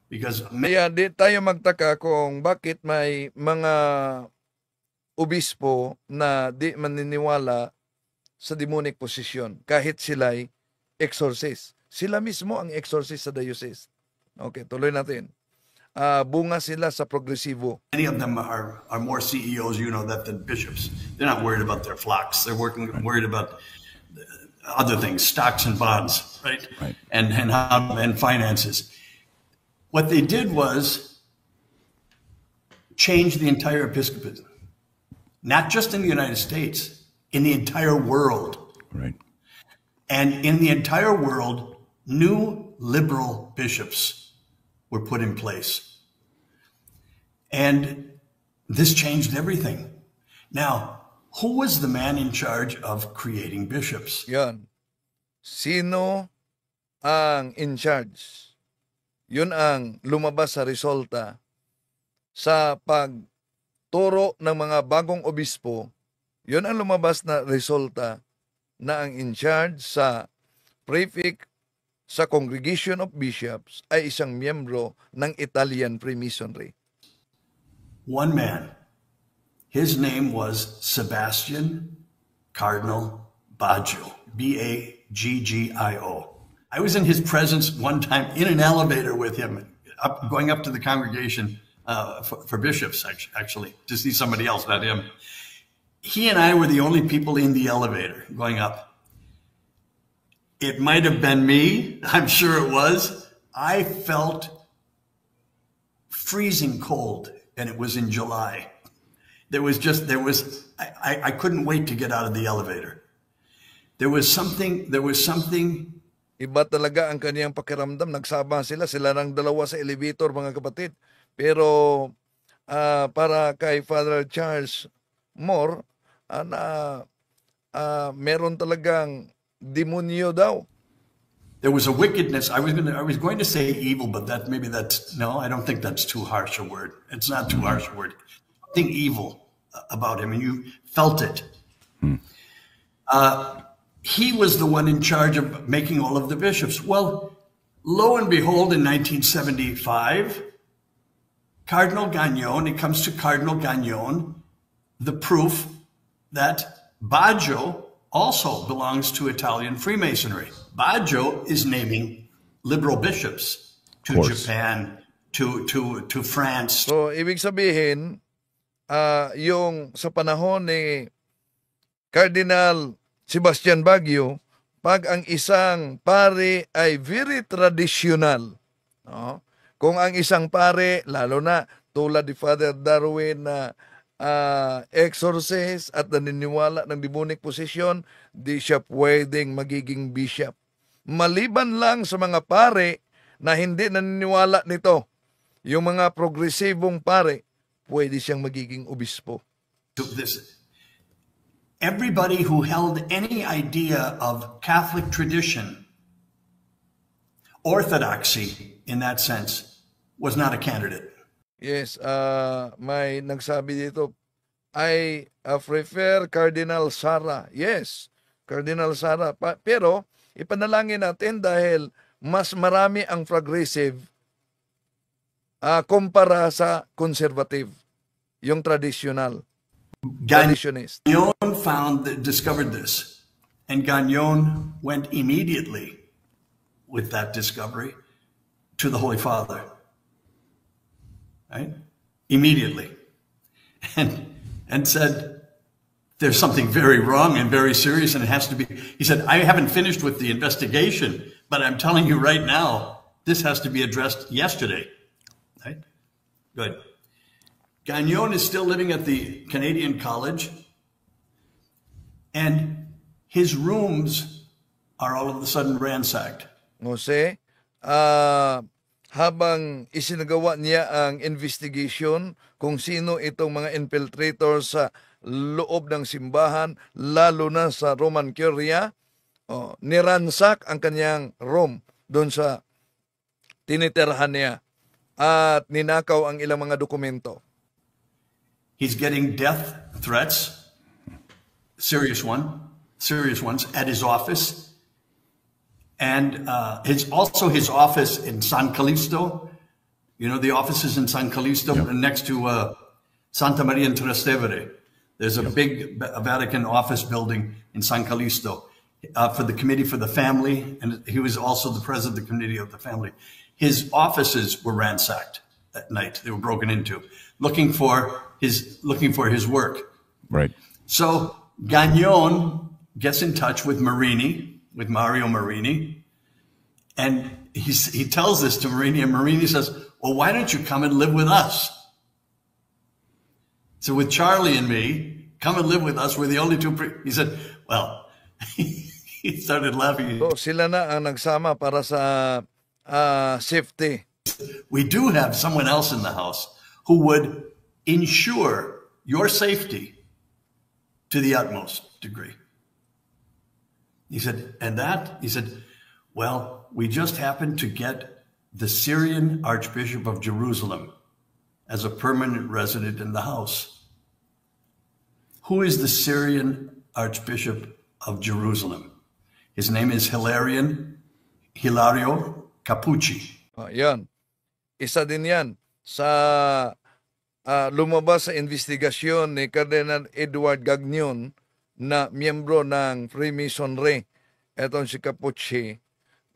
because Kaya di tayo magtaka kung bakit may mga obispo na di maniniwala sa demonic possession kahit sila'y exorcist. Sila mismo ang exorcist sa diocese. Okay, tuloy natin. Bunga sila sa progresibo. many of them are more CEOs, you know, that than bishops. They're not worried about their flocks. They're worried about other things, stocks and bonds, right? And finances. What they did was change the entire episcopate, not just in the United States, in the entire world. Right. And in the entire world, new liberal bishops were put in place. And this changed everything. Now, who was the man in charge of creating bishops? Yan. Sino ang in charge? Yun ang lumabas sa resulta sa pagturo ng mga bagong obispo. Yun ang lumabas na resulta na ang in charge sa prefect sa Congregation of Bishops ay isang miyembro ng Italian Freemasonry. One man. His name was Sebastian Cardinal Baggio, Baggio. I was in his presence one time in an elevator with him, going up to the congregation for bishops, actually, to see somebody else, not him. He and I were the only people in the elevator going up. It might have been me. I'm sure it was. I felt freezing cold, and it was in July. I couldn't wait to get out of the elevator. There was something. Iba talaga ang kaniyang pakiramdam. Nagsama sila ng dalawa sa elevator, mga kapatid. Pero para kay Father Charles Moore, meron talagang demonyo daw. There was a wickedness. I was going to say evil, but I don't think that's too harsh a word. It's not too harsh a word. Something evil about him, and you felt it. He was the one in charge of making all of the bishops. Well, lo and behold, in 1975, Cardinal Gagnon, it comes to Cardinal Gagnon, the proof that Baggio also belongs to Italian Freemasonry. Baggio is naming liberal bishops to Japan, to France. So, ibig sabihin, yung sa panahon ni Cardinal Sebastian Baggio, pag ang isang pare ay very traditional, no? Kung ang isang pare, lalo na tulad ni Father Darwin na exorcist at naniniwala ng demonic possession, di siya pwedeng magiging bishop. Maliban lang sa mga pare na hindi naniniwala nito, yung mga progresibong pare, pwede siyang magiging obispo. Everybody who held any idea of Catholic tradition, orthodoxy in that sense, was not a candidate. Yes, may nagsabi dito, I prefer Cardinal Sara. Yes, Cardinal Sara. Pero ipanalangin natin dahil mas marami ang progressive kumpara sa conservative, yung traditional. Traditionist. Gagnon discovered this, and Gagnon went immediately with that discovery to the Holy Father. Right? Immediately. And said, there's something very wrong and very serious, and it has to be. He said, I haven't finished with the investigation, but I'm telling you right now, this has to be addressed yesterday. Right? Good. Gagnon is still living at the Canadian College, and his rooms are all of a sudden ransacked. Jose, habang isinagawa niya ang investigation kung sino itong mga infiltrators sa loob ng simbahan, lalo na sa Roman Curia, niransak ang kanyang room doon sa tinitirhan niya at ninakaw ang ilang mga dokumento. He's getting death threats, serious ones, at his office. And his office in San Callisto, you know, the offices in San Callisto, next to Santa Maria in Trastevere. There's a big Vatican office building in San Callisto for the Committee for the Family, and he was also the president of the Committee of the Family. His offices were ransacked at night. They were broken into, looking for his work. Right. So Gagnon gets in touch with Mario Marini, and he tells this to Marini, and Marini says, well, why don't you come and live with us? So with Charlie and me, come and live with us. We're the only two. He said, well, he started laughing. So sila na ang nagsama para sa safety. We do have someone else in the house who would ensure your safety to the utmost degree. He said, well, we just happened to get the Syrian Archbishop of Jerusalem as a permanent resident in the house. Who is the Syrian Archbishop of Jerusalem? His name is Hilario Capucci. Yan. Isa din yan sa lumabas sa investigasyon ni Cardinal Edward Gagnon na miyembro ng Freemasonry. Etong si Capucci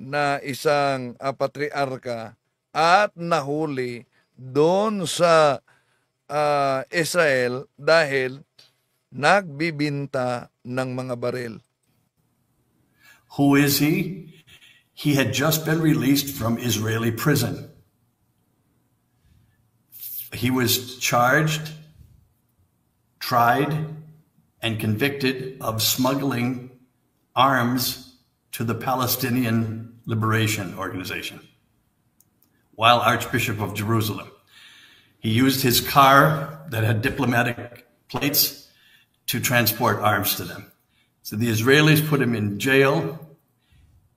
na isang patriarka at nahuli doon sa Israel dahil nagbibinta ng mga baril. Who is he? He had just been released from Israeli prison. He was charged, tried, and convicted of smuggling arms to the Palestinian Liberation Organization while Archbishop of Jerusalem. He used his car that had diplomatic plates to transport arms to them. So the Israelis put him in jail,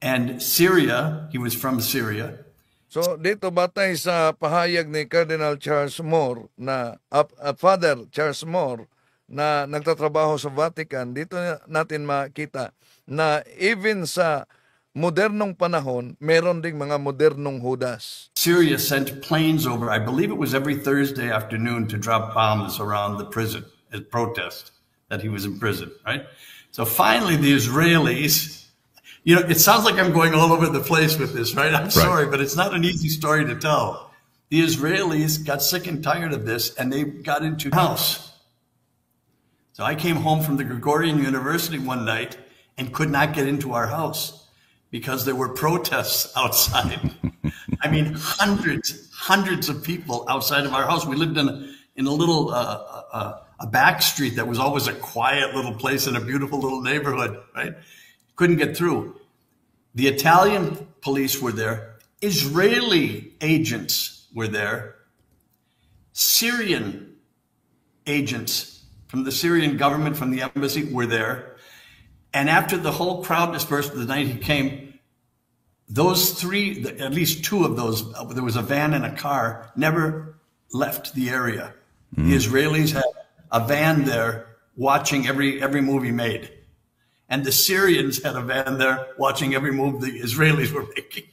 and Syria, he was from Syria. So dito batay sa pahayag ni Cardinal Charles Moore na Father Charles Moore na nagtatrabaho sa Vatican, dito natin makita na even sa modernong panahon, meron ding mga modernong Judas. Syria sent planes over, I believe it was every Thursday afternoon, to drop bombs around the prison as protest that he was in prison, right? So finally the Israelis, you know, it sounds like I'm going all over the place with this, right? I'm sorry, but it's not an easy story to tell. The Israelis got sick and tired of this, and they got into the house. So I came home from the Gregorian University one night and could not get into our house because there were protests outside. I mean, hundreds of people outside of our house. We lived in a little a back street that was always a quiet little place in a beautiful little neighborhood, right? Couldn't get through. The Italian police were there. Israeli agents were there. Syrian agents from the Syrian government, from the embassy, were there. And after the whole crowd dispersed the night he came, those three, at least two of those, there was a van and a car, never left the area. The Israelis had a van there watching every move he made. And the Syrians had a van there watching every move the Israelis were making.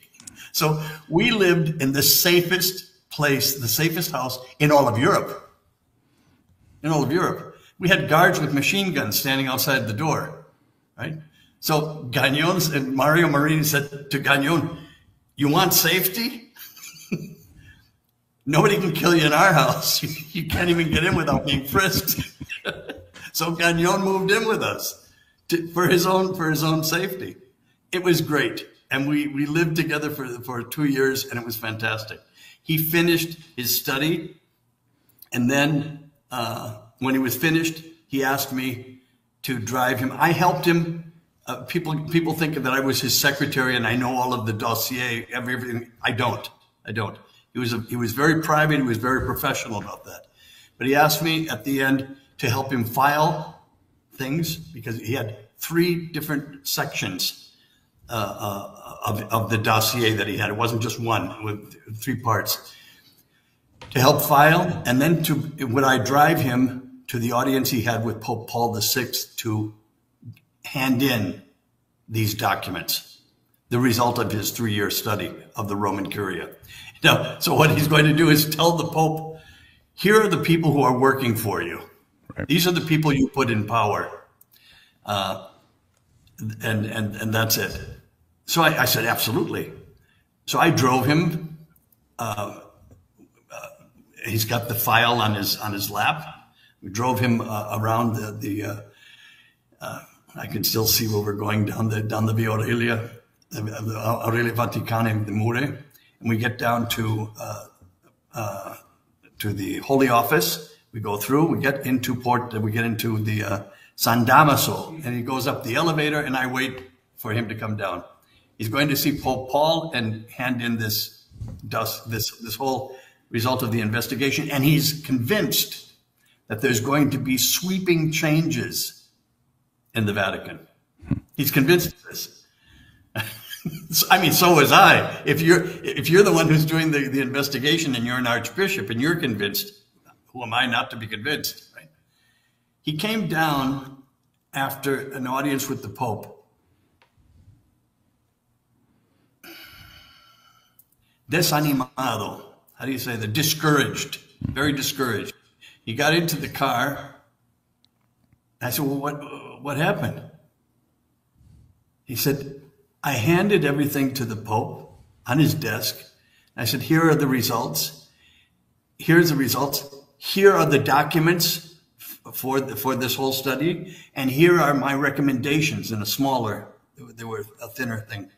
So we lived in the safest place, the safest house in all of Europe. In all of Europe. We had guards with machine guns standing outside the door, right? So Gagnon and Mario Marini said to Gagnon, "You want safety? Nobody can kill you in our house. You can't even get in without being frisked." So Gagnon moved in with us for his own safety. It was great. And we lived together for 2 years, and it was fantastic. He finished his study, and then when he was finished, he asked me to drive him. I helped him. People think that I was his secretary and I know all of the dossier, everything. I don't. He was very private. He was very professional about that. But he asked me at the end to help him file things because he had 3 different sections of the dossier that he had. It wasn't just one, with 3 parts. To help file, and then would I drive him to the audience he had with Pope Paul VI to hand in these documents, the result of his 3-year study of the Roman Curia. Now, so what he's going to do is tell the Pope, here are the people who are working for you. Right. These are the people you put in power. And that's it. So I said, absolutely. So I drove him. He's got the file on his lap. We drove him around I can still see where we're going down the Via Aurelia, Aurelia Vaticana de Mure, and we get down to the Holy Office. We go through. We get into the San Damaso, and he goes up the elevator, and I wait for him to come down. He's going to see Pope Paul and hand in this whole result of the investigation, and he's convinced that there's going to be sweeping changes in the Vatican. He's convinced of this. I mean, so was I. If you're the one who's doing the investigation and you're an archbishop and you're convinced, who am I not to be convinced, right? He came down after an audience with the Pope. Desanimado. How do you say that? Discouraged. Very discouraged. He got into the car. I said, well, what happened? He said, I handed everything to the Pope on his desk. I said, here are the results. Here's the results. Here are the documents for this whole study. And here are my recommendations in a smaller, they were a thinner thing.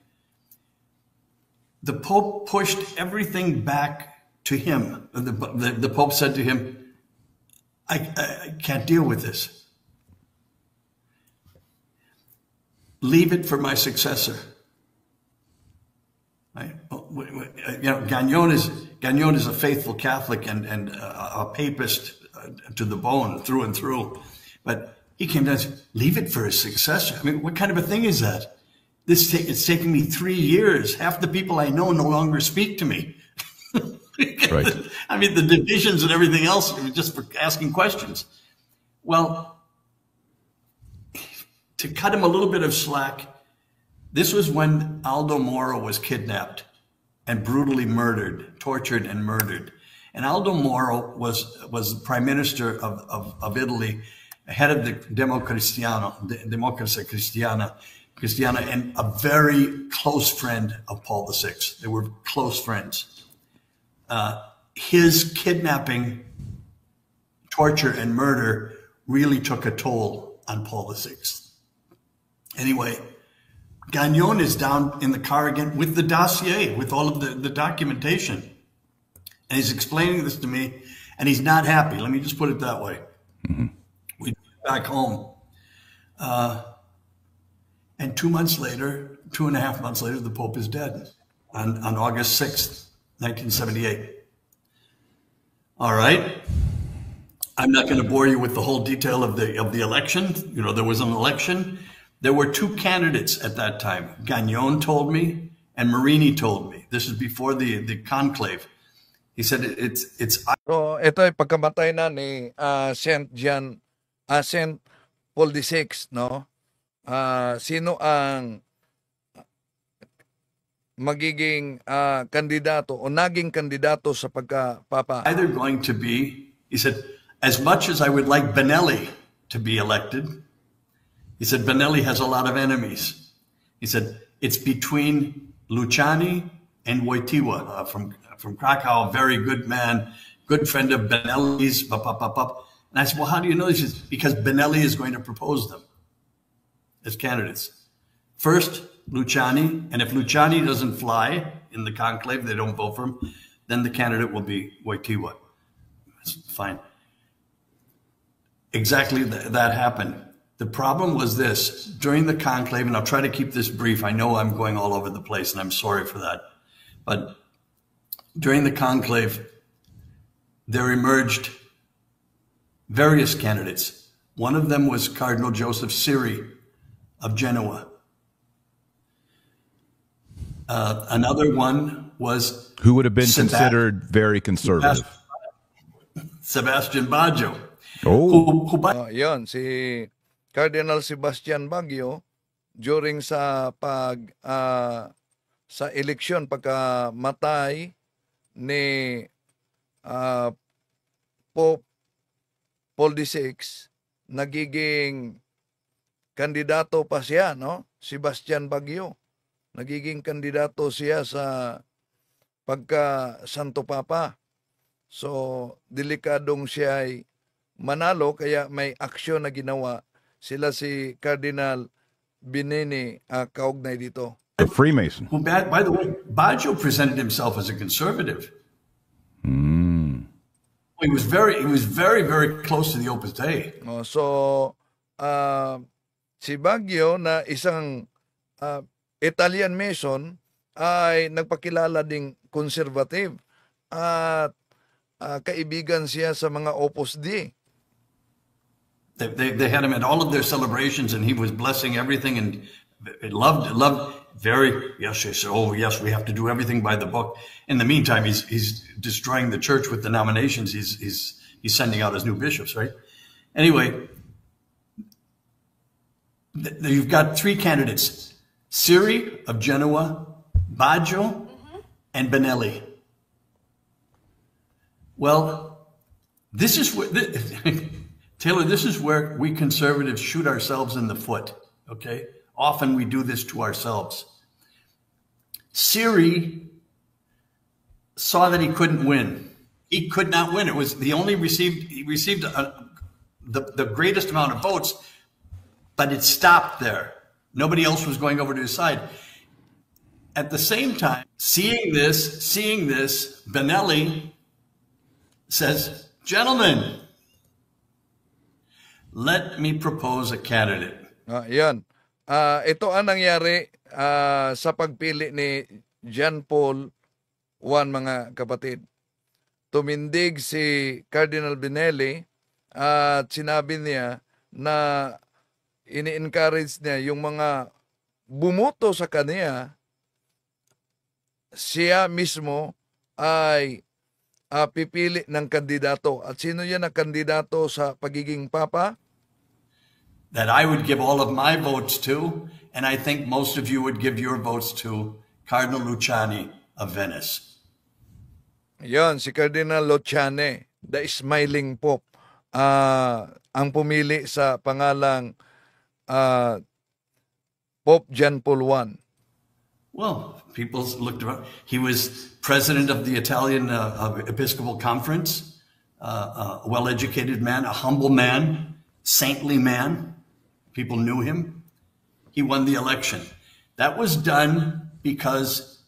The Pope pushed everything back to him. The Pope said to him, I can't deal with this. Leave it for my successor. Right? You know, Gagnon is a faithful Catholic and a papist to the bone, through and through. But he came down and said, leave it for his successor. I mean, what kind of a thing is that? It's taken me 3 years. Half the people I know no longer speak to me. Right. I mean, the divisions and everything else, just for asking questions. Well, to cut him a little bit of slack, this was when Aldo Moro was kidnapped and brutally murdered, tortured and murdered. And Aldo Moro was prime minister of Italy, head of the Democrazia Cristiana, and a very close friend of Paul VI. They were close friends. His kidnapping, torture, and murder really took a toll on Paul VI. Anyway, Gagnon is down in the car again with the dossier, with all of the documentation. And he's explaining this to me, and he's not happy. Let me just put it that way. We went back home. And 2 months later, 2.5 months later, the Pope is dead on August 6th, 1978. All right. I'm not going to bore you with the whole detail of the election. You know, there was an election. There were two candidates at that time. Gagnon told me, and Marini told me. This is before the conclave. He said it's. So, ito ay pagkamatay na ni Saint Paul VI, no? Sino ang magiging kandidato o naging kandidato sa pagkapapa? Either going to be, he said, as much as I would like Benelli to be elected, he said, Benelli has a lot of enemies. He said, it's between Luciani and Wojtyła from Krakow, very good man, good friend of Benelli's. And I said, well, how do you know this? He said, because Benelli is going to propose them as candidates. First, Luciani, and if Luciani doesn't fly in the conclave, they don't vote for him, then the candidate will be Wojtyła. That's fine. Exactly that happened. The problem was this, during the conclave, and I'll try to keep this brief. I know I'm going all over the place, and I'm sorry for that. But during the conclave, there emerged various candidates. One of them was Cardinal Joseph Siri of Genoa. Another one was who would have been considered very conservative. Sebastian Baggio. Oh, Yon, si Cardinal Sebastian Baggio during sa sa eleksyon pagkamatay ni Pope Paul VI, nagiging kandidato pa siya, no? Sebastian Baggio. Nagiging kandidato siya sa pagka Santo Papa. So, delikadong siya ay manalo, kaya may aksyon na ginawa sila si Cardinal Binini kaugnay dito. A Freemason. Well, by the way, Baggio presented himself as a conservative. He was very, very close to the Opus Dei. So, si Baggio na isang Italian Mason ay nagpakilala ding conservative at kaibigan siya sa mga Opus Dei. They had him at all of their celebrations, and he was blessing everything, and loved very, yes, oh yes, we have to do everything by the book. In the meantime, he's destroying the church with the nominations he's sending out as new bishops, right? Anyway, you've got three candidates: Siri of Genoa, Baggio, and Benelli. Well, this is where Taylor, this is where we conservatives shoot ourselves in the foot, okay? Often we do this to ourselves. Siri saw that he couldn't win. He could not win. It was he received the greatest amount of votes, but it stopped there. Nobody else was going over to his side. At the same time, seeing this, Benelli says, gentlemen, let me propose a candidate. Yan. Ito ang nangyari sa pagpili ni John Paul I, mga kapatid. Tumindig si Cardinal Benelli at sinabi niya na ini-encourage niya yung mga bumoto sa kanya, siya mismo ay pipili ng kandidato. At sino yan ang kandidato sa pagiging papa? That I would give all of my votes to, and I think most of you would give your votes to, Cardinal Luciani of Venice. Yon, si Cardinal Luciani, the Smiling Pope, ang pumili sa pangalang Pope John Paul I. Well, people looked around. He was president of the Italian Episcopal Conference, a well-educated man, a humble man, saintly man. People knew him. He won the election. That was done because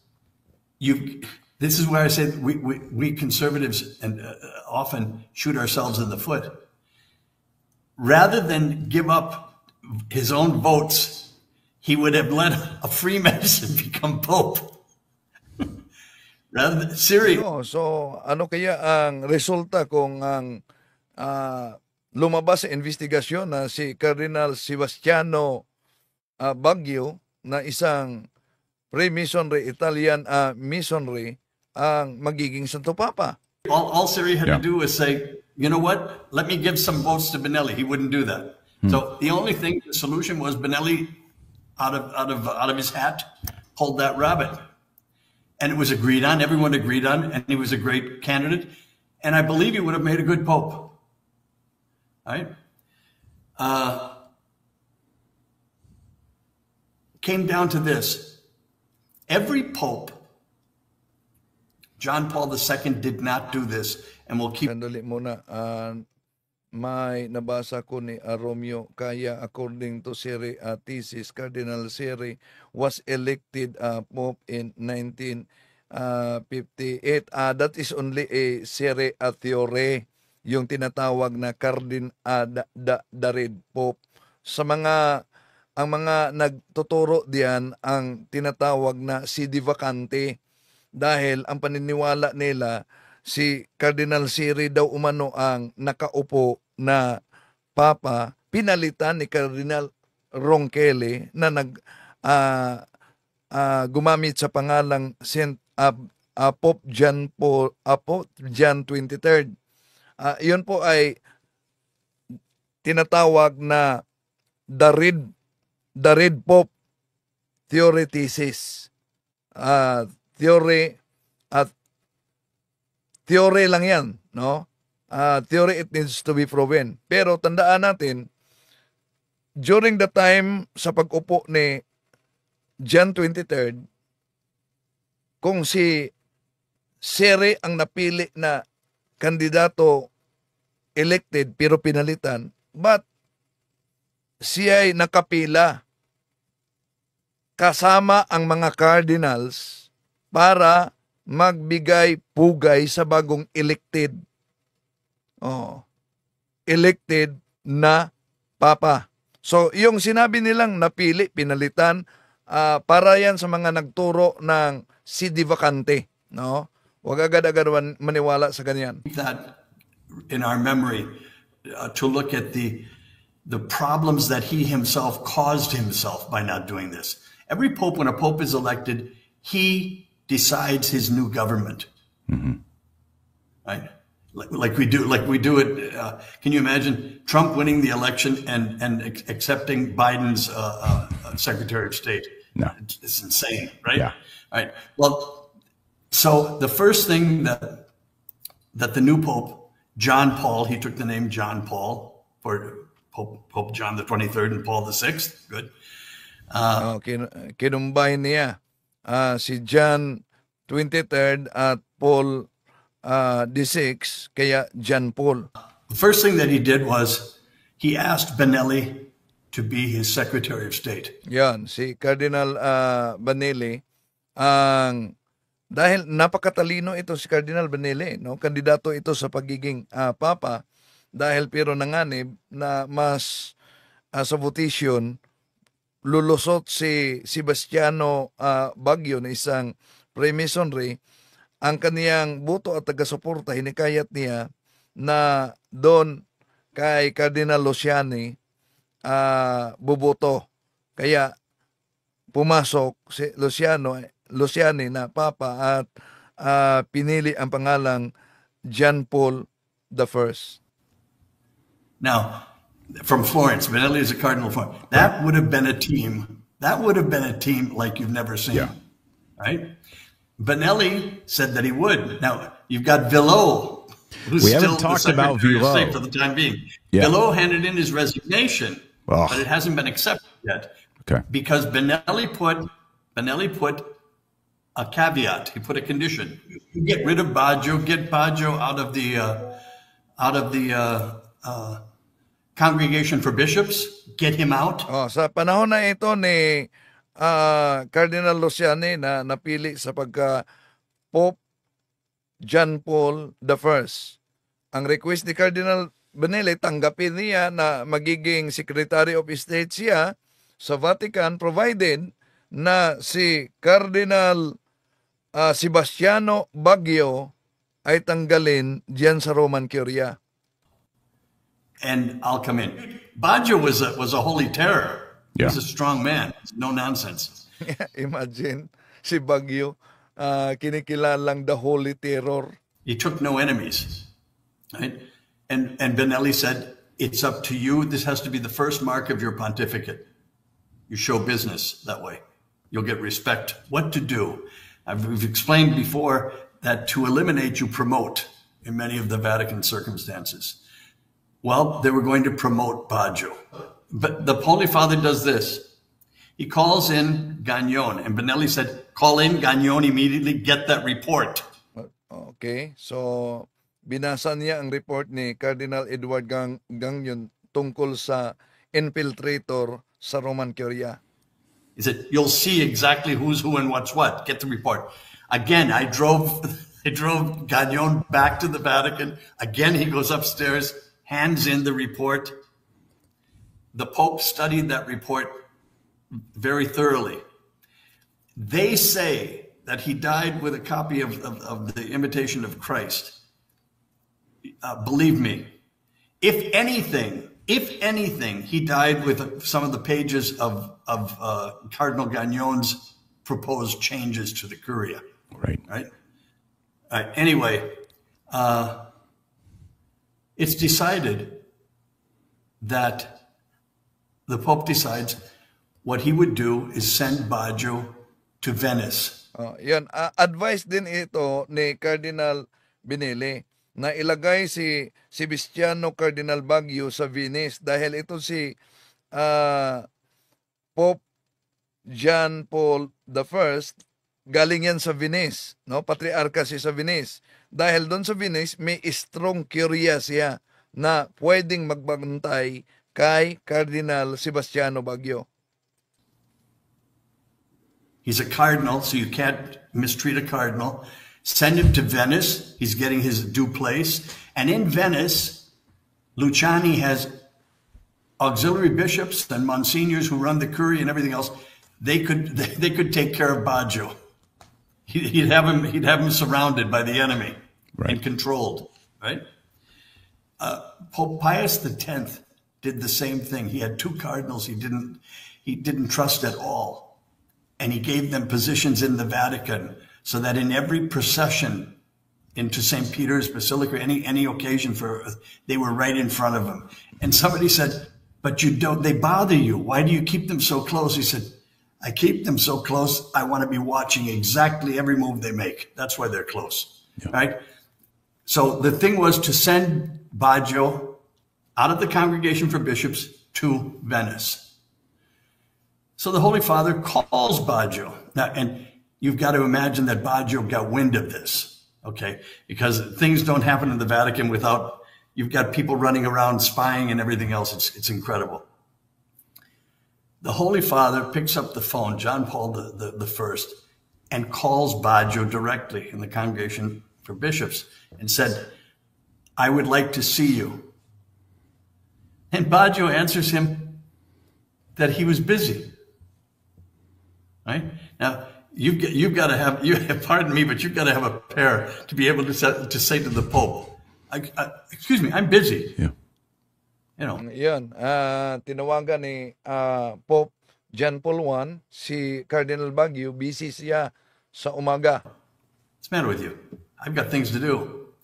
this is where I said we conservatives and often shoot ourselves in the foot. rather than give up his own votes, he would have let a Freemason become Pope. Rather than, serious. So ano kaya ang resulta kung ang lumabas sa investigasyon na si Cardinal Sebastiano Baguio na isang Freemasonry, Italian missionary ang magiging Santo Papa? All Syria had to do was say, you know what, let me give some votes to Benelli. He wouldn't do that. So the only thing, the solution was Benelli out of his hat pulled that rabbit. And it was agreed on, everyone agreed on, and he was a great candidate. And I believe he would have made a good Pope. Right? Came down to this. Every Pope, John Paul II did not do this, and we'll keep... Sandali muna, may nabasa ko ni Romeo, kaya according to Siri thesis, Cardinal Siri was elected Pope in 1958. That is only a Siri theory, yung tinatawag na the Red Pope. Ang mga nagtuturo diyan ang tinatawag na sede vacante, dahil ang paniniwala nila si Cardinal Siri daw umano ang nakaupo na Papa, pinalitan ni Cardinal Ronquilli na gumamit sa pangalang Pope John 23rd. Yun po ay tinatawag na the Red Pope theory thesis. Theory lang yan, no? Theory, it needs to be proven. Pero tandaan natin, during the time sa pag-upo ni John 23rd, kung si Siri ang napili na kandidato elected pero pinalitan, but siya ay nakapila kasama ang mga cardinals para magbigay pugay sa bagong elected na Papa. So, yung sinabi nilang napili, pinalitan, para yan sa mga nagturo ng sede vacante, no? Huwag agad-agad maniwala sa ganyan. That in our memory, to look at the problems that he himself caused himself by not doing this. Every pope, when a pope is elected, he decides his new government, right? Like we do it. Can you imagine Trump winning the election and accepting Biden's Secretary of State? No, it's insane, right? Yeah. Right. Well, so the first thing that the new Pope John Paul, he took the name John Paul for Pope John the 23rd and Paul the 6th. Good. Kinumbay niya si John 23rd at Paul the 6th, kaya John Paul. The first thing that he did was he asked Benelli to be his Secretary of State. Yan, si Cardinal Benelli, dahil napakatalino ito si Cardinal Benelli, no? Kandidato ito sa pagiging Papa, dahil pero nanganib na mas sa votation lulusot si Sebastiano Baguio na isang Freemasonry, ang kaniyang buto at taga-suporta, hinikayat niya na doon kay Cardinal Luciani buboto. Kaya pumasok si Luciani na Papa at pinili ang pangalang John Paul I. Now, from Florence, Benelli is a cardinal of Florence. That would have been a team. That would have been a team like you've never seen, right? Benelli said that he would. Now, you've got Villot, who's we still haven't talked the about Secretary of Villot State for the time being. Yeah. Villot handed in his resignation, Oh. but it hasn't been accepted yet. Okay. Because Benelli put a caveat. He put a condition: you get rid of Baggio, get Baggio out of the Congregation for Bishops, get him out. Sa panahon na ito ni Cardinal Luciani na napili sa pagka Pope John Paul I, ang request ni Cardinal Benele, tanggapin niya na magiging Secretary of State siya sa Vatican provided na si Cardinal Sebastiano Baguio ay tanggalin diyan sa Roman Curia. And I'll come in. Baggio was a holy terror. He Yeah. was a strong man. No nonsense. Imagine, si Baguio, kinikilalang the Holy Terror. He took no enemies, right? And Benelli said, it's up to you. This has to be the first mark of your pontificate. You show business that way. You'll get respect. What to do? We've explained before that to eliminate, you promote in many of the Vatican circumstances. Well, they were going to promote Baggio. But the Holy Father does this. He calls in Gagnon, and Benelli said, call in Gagnon immediately, get that report. Okay, so binasa niya ang report ni Cardinal Edward Gagnon tungkol sa infiltrator sa Roman Curia. He said, you'll see exactly who's who and what's what. Get the report. Again, I drove Gagnon back to the Vatican. Again, he goes upstairs, hands in the report. The Pope studied that report very thoroughly. They say that he died with a copy of the Imitation of Christ. Believe me, if anything, he died with some of the pages of Cardinal Gagnon's proposed changes to the Curia. Right. Right. Anyway, it's decided that the Pope decides what he would do is send Baggio to Venice. Yan, advice din ito ni Cardinal Benelli na ilagay si Sebastiano Cardinal Baguio sa Venice dahil ito si Pope John Paul I, galing yan sa Venice, no? Patriarka siya sa Venice. Dahil doon sa Venice, may strong curia siya na pwedeng magbantay kay Cardinal Sebastiano Baguio. He's a cardinal, so you can't mistreat a cardinal. Send him to Venice. He's getting his due place. And in Venice, Luciani has auxiliary bishops and monsignors who run the Curia and everything else. They could take care of Baggio. He'd have him surrounded by the enemy, right, and controlled. Right. Pope Pius X did the same thing. He had two cardinals he didn't trust at all, and he gave them positions in the Vatican so that in every procession into St. Peter's Basilica, any occasion they were right in front of him. And somebody said, "But they bother you. Why do you keep them so close?" He said, "I keep them so close. I want to be watching exactly every move they make. That's why they're close." Yeah. Right. So the thing was to send Baggio out of the Congregation for Bishops to Venice. So the Holy Father calls Baggio. Now, and you've got to imagine that Baggio got wind of this, okay? Because things don't happen in the Vatican without, you've got people running around spying and everything else. It's incredible. The Holy Father picks up the phone, John Paul the First, and calls Baggio directly in the Congregation for Bishops and said, "I would like to see you." And Baggio answers him that he was busy. Right? Now, you've got to have, pardon me, but you've got to have a pair to be able to say to the Pope, "Excuse me, I'm busy." Yeah. You know. Yan, tinawagan ni Pope John Paul I, si Cardinal Baguio, busy siya sa umaga. What's the matter with you? I've got things to do.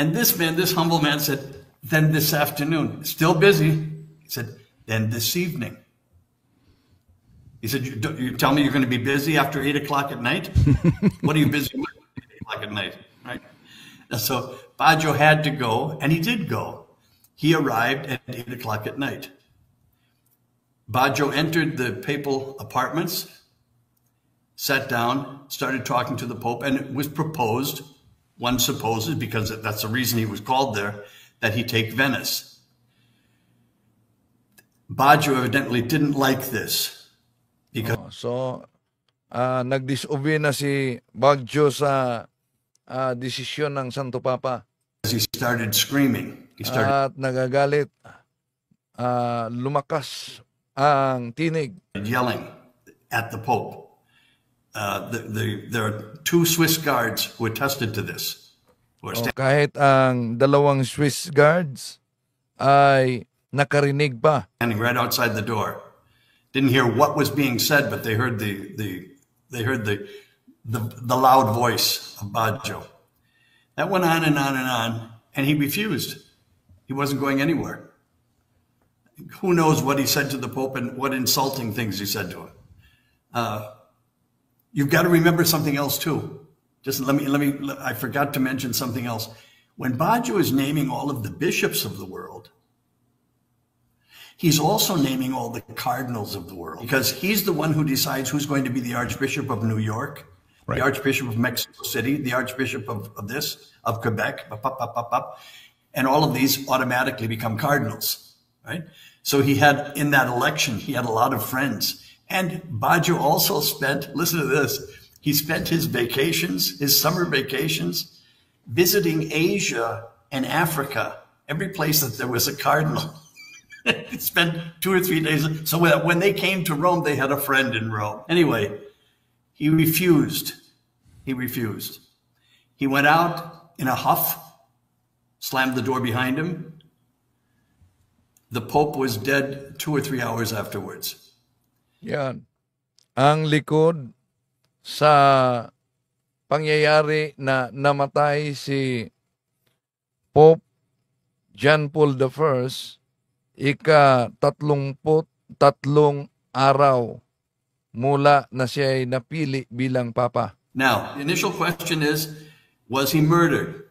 And this humble man said, "Then this afternoon." Still busy. He said, "Then this evening." He said, you tell me you're going to be busy after 8 o'clock at night? What are you busy with at 8 o'clock at night? Right? And so Baggio had to go, and he did go. He arrived at 8 o'clock at night. Baggio entered the papal apartments, sat down, started talking to the Pope, and it was proposed, one supposes, because that's the reason he was called there, that he take Venice. Baggio evidently didn't like this. Because nag-disobey na si Baggio sa desisyon ng Santo Papa. he started screaming He started at nagagalit. Lumakas ang tinig. yelling at the Pope. There are 2 Swiss guards who attested to this. Who are Kahit ang dalawang Swiss guards ay nakarinig pa. standing right outside the door. Didn't hear what was being said, but they heard the loud voice of Baggio. That went on and on and on, and he refused. He wasn't going anywhere. Who knows what he said to the Pope and what insulting things he said to him. You've got to remember something else too. Just I forgot to mention something else. When Baggio is naming all of the bishops of the world, he's also naming all the cardinals of the world, because he's the one who decides who's going to be the Archbishop of New York, Right. the Archbishop of Mexico City, the Archbishop of Quebec, and all of these automatically become cardinals, right? So he had, in that election, he had a lot of friends. And Baggio also spent, listen to this, he spent his vacations, his summer vacations, visiting Asia and Africa, every place that there was a cardinal. He spent 2 or 3 days. So when they came to Rome, they had a friend in Rome. Anyway, he refused. He refused. He went out in a huff, slammed the door behind him. The Pope was dead 2 or 3 hours afterwards. Yan. Ang likod sa pangyayari na namatay si Pope John Paul I, ika-33 araw mula na siya ay napili bilang Papa. Now, the initial question is, was he murdered?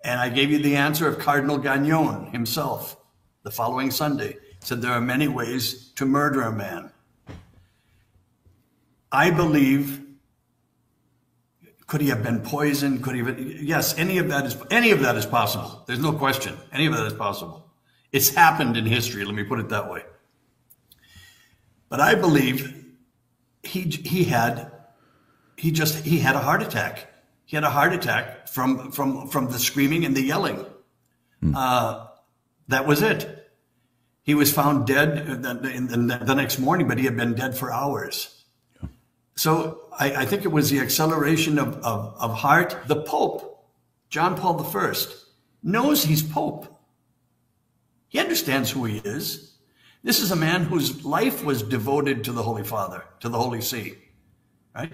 And I gave you the answer of Cardinal Gagnon himself the following Sunday. He said there are many ways to murder a man. I believe, could he have been poisoned? Could he have, yes, any of that is possible. There's no question. Any of that is possible. It's happened in history, let me put it that way. But I believe he had a heart attack. He had a heart attack from the screaming and the yelling. That was it. He was found dead the next morning, but he had been dead for hours. So I think it was the acceleration of heart. The Pope, John Paul I, knows he's Pope. He understands who he is. This is a man whose life was devoted to the Holy Father, to the Holy See, right?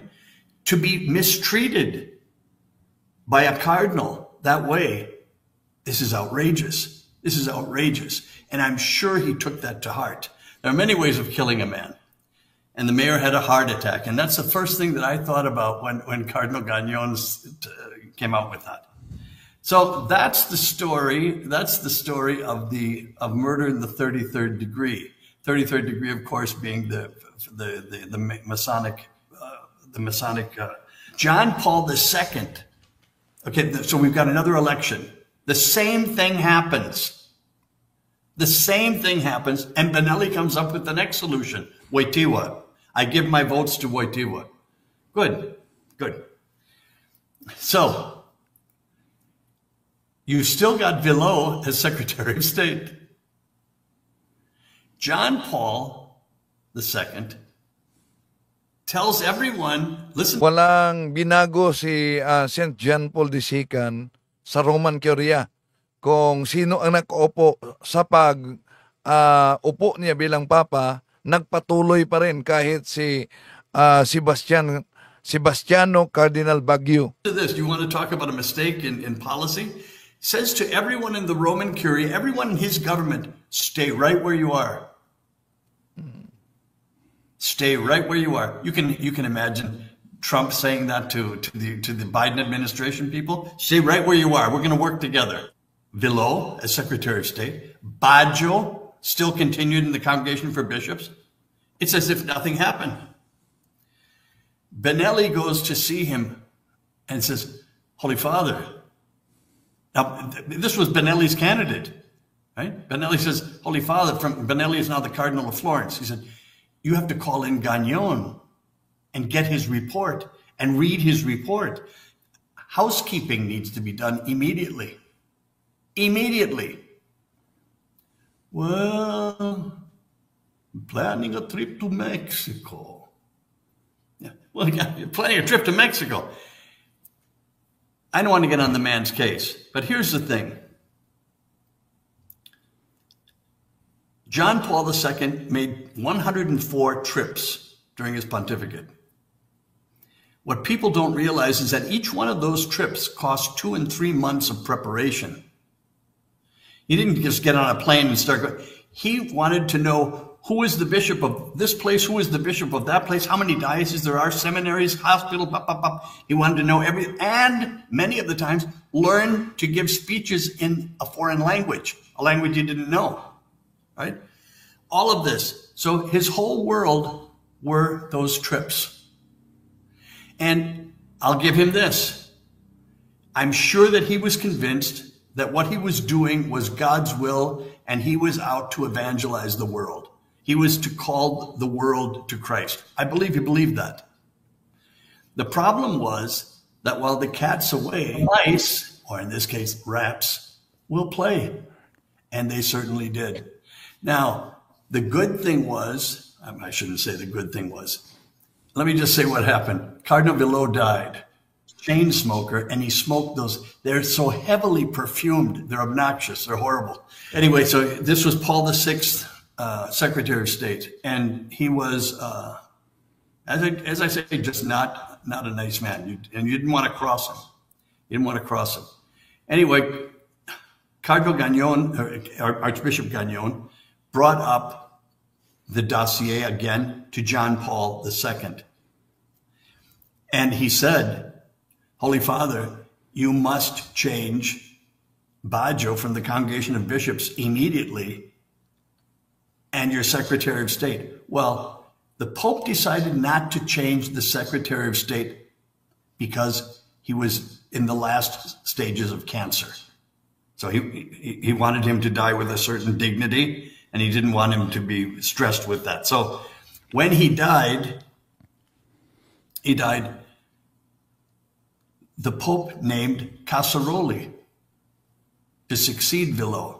To be mistreated by a cardinal that way, this is outrageous. This is outrageous. And I'm sure he took that to heart. There are many ways of killing a man. And the mayor had a heart attack. And that's the first thing that I thought about when Cardinal Gagnon came out with that. So that's the story. That's the story of murder in the 33rd degree. 33rd degree, of course, being the Masonic, John Paul II. Okay, so we've got another election. The same thing happens. The same thing happens, and Benelli comes up with the next solution. Wojtyła. I give my votes to Wojtyła. Good, good. So, you still got Villot as Secretary of State. John Paul II tells everyone, listen. Walang binago si St. John Paul II sa Roman Curia kung sino ang nakaupo sa upo niya bilang Papa, nagpatuloy pa rin kahit si Sebastiano Cardinal Baguio. This, you want to talk about a mistake in policy? Says to everyone in the Roman Curia, everyone in his government, stay right where you are. Stay right where you are. You can imagine Trump saying that to the Biden administration people. Stay right where you are. We're going to work together. Villot as Secretary of State. Baggio still continued in the Congregation for Bishops. It's as if nothing happened. Benelli goes to see him and says, Holy Father. Now, this was Benelli's candidate, right? Benelli says, Holy Father, Benelli is now the Cardinal of Florence. He said, you have to call in Gagnon and get his report and read his report. Housekeeping needs to be done immediately. Immediately. Well, I'm planning a trip to Mexico. Yeah. Well, you're planning a trip to Mexico. I don't want to get on the man's case, but here's the thing. John Paul II made 104 trips during his pontificate. What people don't realize is that each one of those trips cost 2 and 3 months of preparation. He didn't just get on a plane and start going. He wanted to know who is the bishop of this place, who is the bishop of that place, how many dioceses there are, seminaries, hospitals, He wanted to know everything, and many of the times learn to give speeches in a foreign language, a language he didn't know, right? All of this. So his whole world were those trips. And I'll give him this. I'm sure that he was convinced that what he was doing was God's will, and he was out to evangelize the world. He was to call the world to Christ. I believe he believed that. The problem was that while the cat's away, mice, or in this case, rats, will play. And they certainly did. Now, the good thing was, I shouldn't say the good thing was, let me just say what happened. Cardinal Villot died, chain smoker, and he smoked those. They're so heavily perfumed. They're obnoxious. They're horrible. Anyway, so this was Paul VI, Secretary of State. And he was, as I say, just not a nice man. And you didn't want to cross him. You didn't want to cross him. Anyway, Cardinal Gagnon, or Archbishop Gagnon, brought up the dossier again to John Paul II. And he said, Holy Father, you must change Baggio from the Congregation of Bishops immediately, and your Secretary of State. Well, the Pope decided not to change the Secretary of State because he was in the last stages of cancer. So he wanted him to die with a certain dignity, and he didn't want him to be stressed with that. So when he died, the Pope named Casaroli to succeed Villot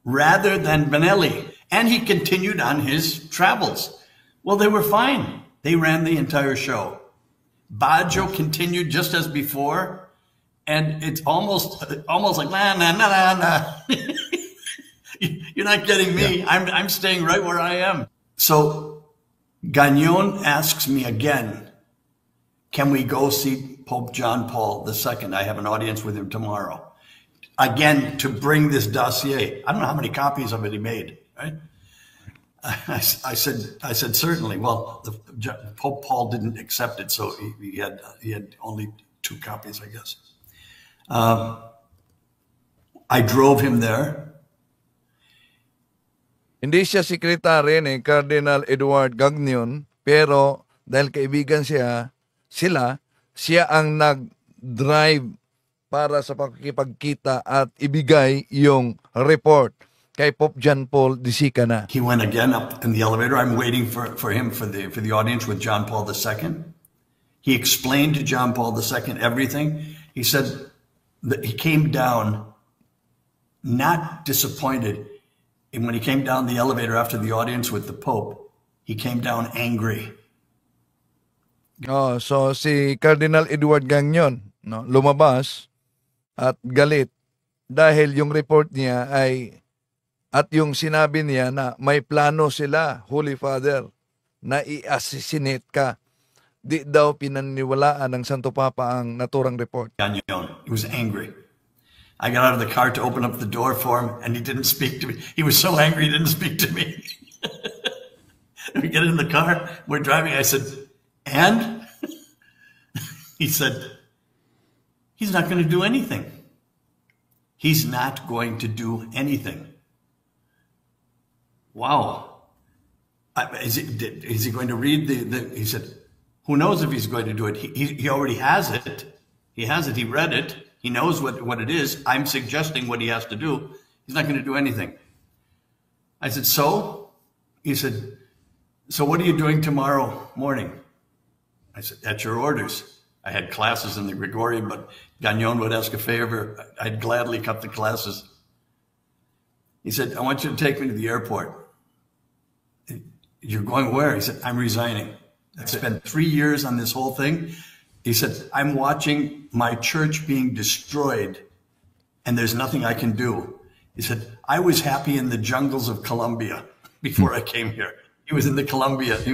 rather than Benelli. And he continued on his travels. Well, they were fine. They ran the entire show. Baggio continued just as before. And it's almost like, nah. You're not getting me. Yeah. I'm staying right where I am. So Gagnon asks me again, can we go see Pope John Paul II? I have an audience with him tomorrow. Again, to bring this dossier. I don't know how many copies of it he made, right? I said, certainly. Well, Pope Paul didn't accept it, so he had only 2 copies, I guess. I drove him there. Hindi siya sekretary ni Cardinal Edward Gagnon, pero dahil kaibigan siya ang nag-drive para sa pakikipagkita at ibigay yung report kay Pope John Paul II na. He went again up in the elevator. I'm waiting for him for the audience with John Paul II. He explained to John Paul II everything. He said that he came down not disappointed. And when he came down the elevator after the audience with the Pope, he came down angry. Oh, so si Cardinal Edward Gagnon, no, lumabas at galit dahil yung report niya ay at yung sinabi niya na may plano sila, Holy Father, na i-assassinate ka. Di daw pinaniwalaan ng Santo Papa ang naturang report. Gagnon, he was angry. I got out of the car to open up the door for him, and he didn't speak to me. He was so angry, he didn't speak to me. We get in the car, we're driving. I said, and? He said, he's not going to do anything. He's not going to do anything. Wow. Is he going to read he said, who knows if he's going to do it? He already has it. He has it. He read it. He knows what it is. I'm suggesting what he has to do. He's not going to do anything. I said, so? He said, so what are you doing tomorrow morning? I said, at your orders. I had classes in the Gregorian, but Gagnon would ask a favor. I'd gladly cut the classes. He said, I want you to take me to the airport. You're going where? He said, I'm resigning. I spent 3 years on this whole thing. He said, I'm watching my church being destroyed and there's nothing I can do. He said, I was happy in the jungles of Colombia before I came here. He was in Colombia. He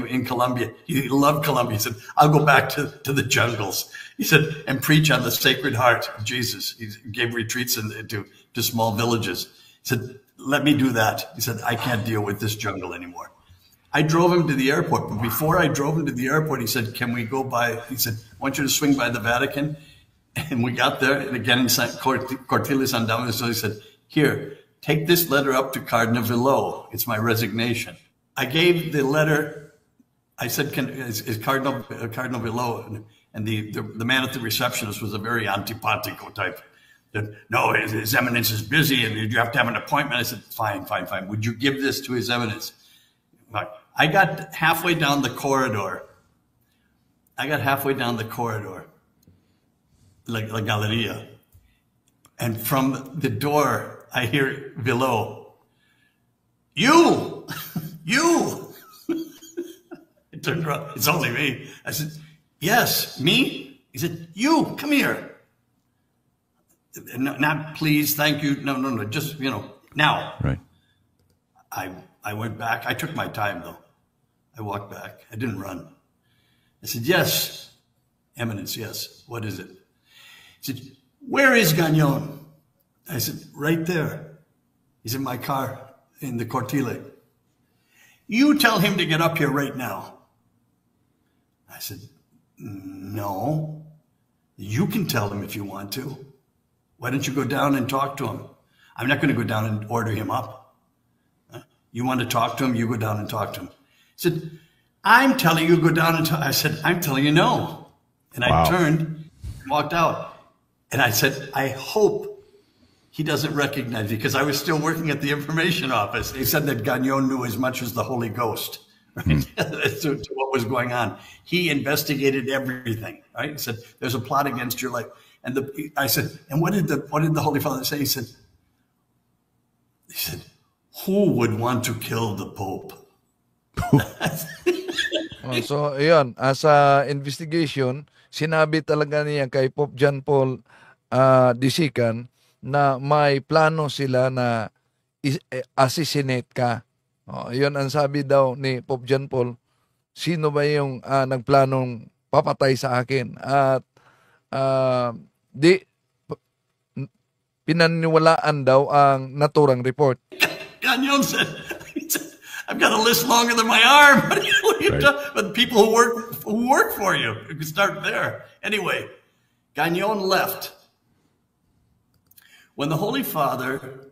loved Colombia. He said, I'll go back to the jungles. He said, and preach on the Sacred Heart of Jesus. He gave retreats to small villages. He said, let me do that. He said, I can't deal with this jungle anymore. I drove him to the airport. But before I drove him to the airport, he said, can we go by? He said, I want you to swing by the Vatican. And we got there. And again, in Cortile San Damaso, so he said, here, take this letter up to Cardinal Villot. It's my resignation. I gave the letter. I said, is Cardinal Villot? And the man at the receptionist was a very antipatico type. No, His Eminence is busy and you have to have an appointment. I said, fine. Would you give this to His Eminence? I got halfway down the corridor. La Galleria. And from the door, I hear Villot. You! I turned around. It's only me. I said, yes, me? He said, you, come here. Not please, thank you. No, just, now. Right. I went back. I took my time, though. I walked back. I didn't run. I said, yes, Eminence, yes. What is it? He said, where is Gagnon? I said, right there. He's in my car in the Cortile. You tell him to get up here right now. I said, no. You can tell him if you want to. Why don't you go down and talk to him? I'm not going to go down and order him up. You want to talk to him? You go down and talk to him. He said, I'm telling you, go down and talk. I said, I'm telling you no. And I turned and walked out. And I said, I hope he doesn't recognize me, because I was still working at the information office. They said that Gagnon knew as much as the Holy Ghost, right? As to what was going on. He investigated everything, right? He said, there's a plot against your life. And I said, and what did the Holy Father say? He said, who would want to kill the Pope? So, ayun, as a investigation, sinabi talaga niya kay Pope John Paul Disikan na may plano sila na assassinate ka. Yun ang sabi daw ni Pope John Paul, sino ba yung nagplanong papatay sa akin? At pinaniwalaan daw ang naturang report. Gagnon said, I've got a list longer than my arm. What are you talking? But people who work for you, you can start there. Anyway, Gagnon left. When the Holy Father,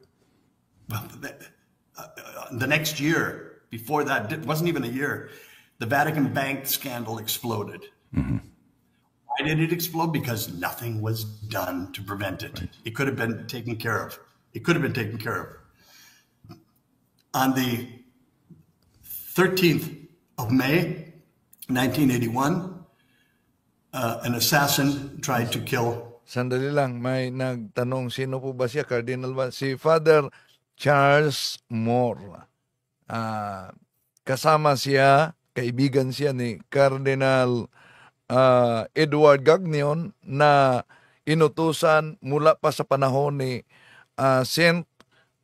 the next year, before that, it wasn't even a year, the Vatican Bank scandal exploded. Mm-hmm. Why did it explode? Because nothing was done to prevent it. Right. It could have been taken care of. On the 13th of May, 1981, an assassin tried to kill. Sandali lang, may nagtanong, sino po ba siya? Cardinal ba? Si Father Charles Moore. Kasama siya, kaibigan siya ni Cardinal Edward Gagnon na inutusan mula pa sa panahon ni Saint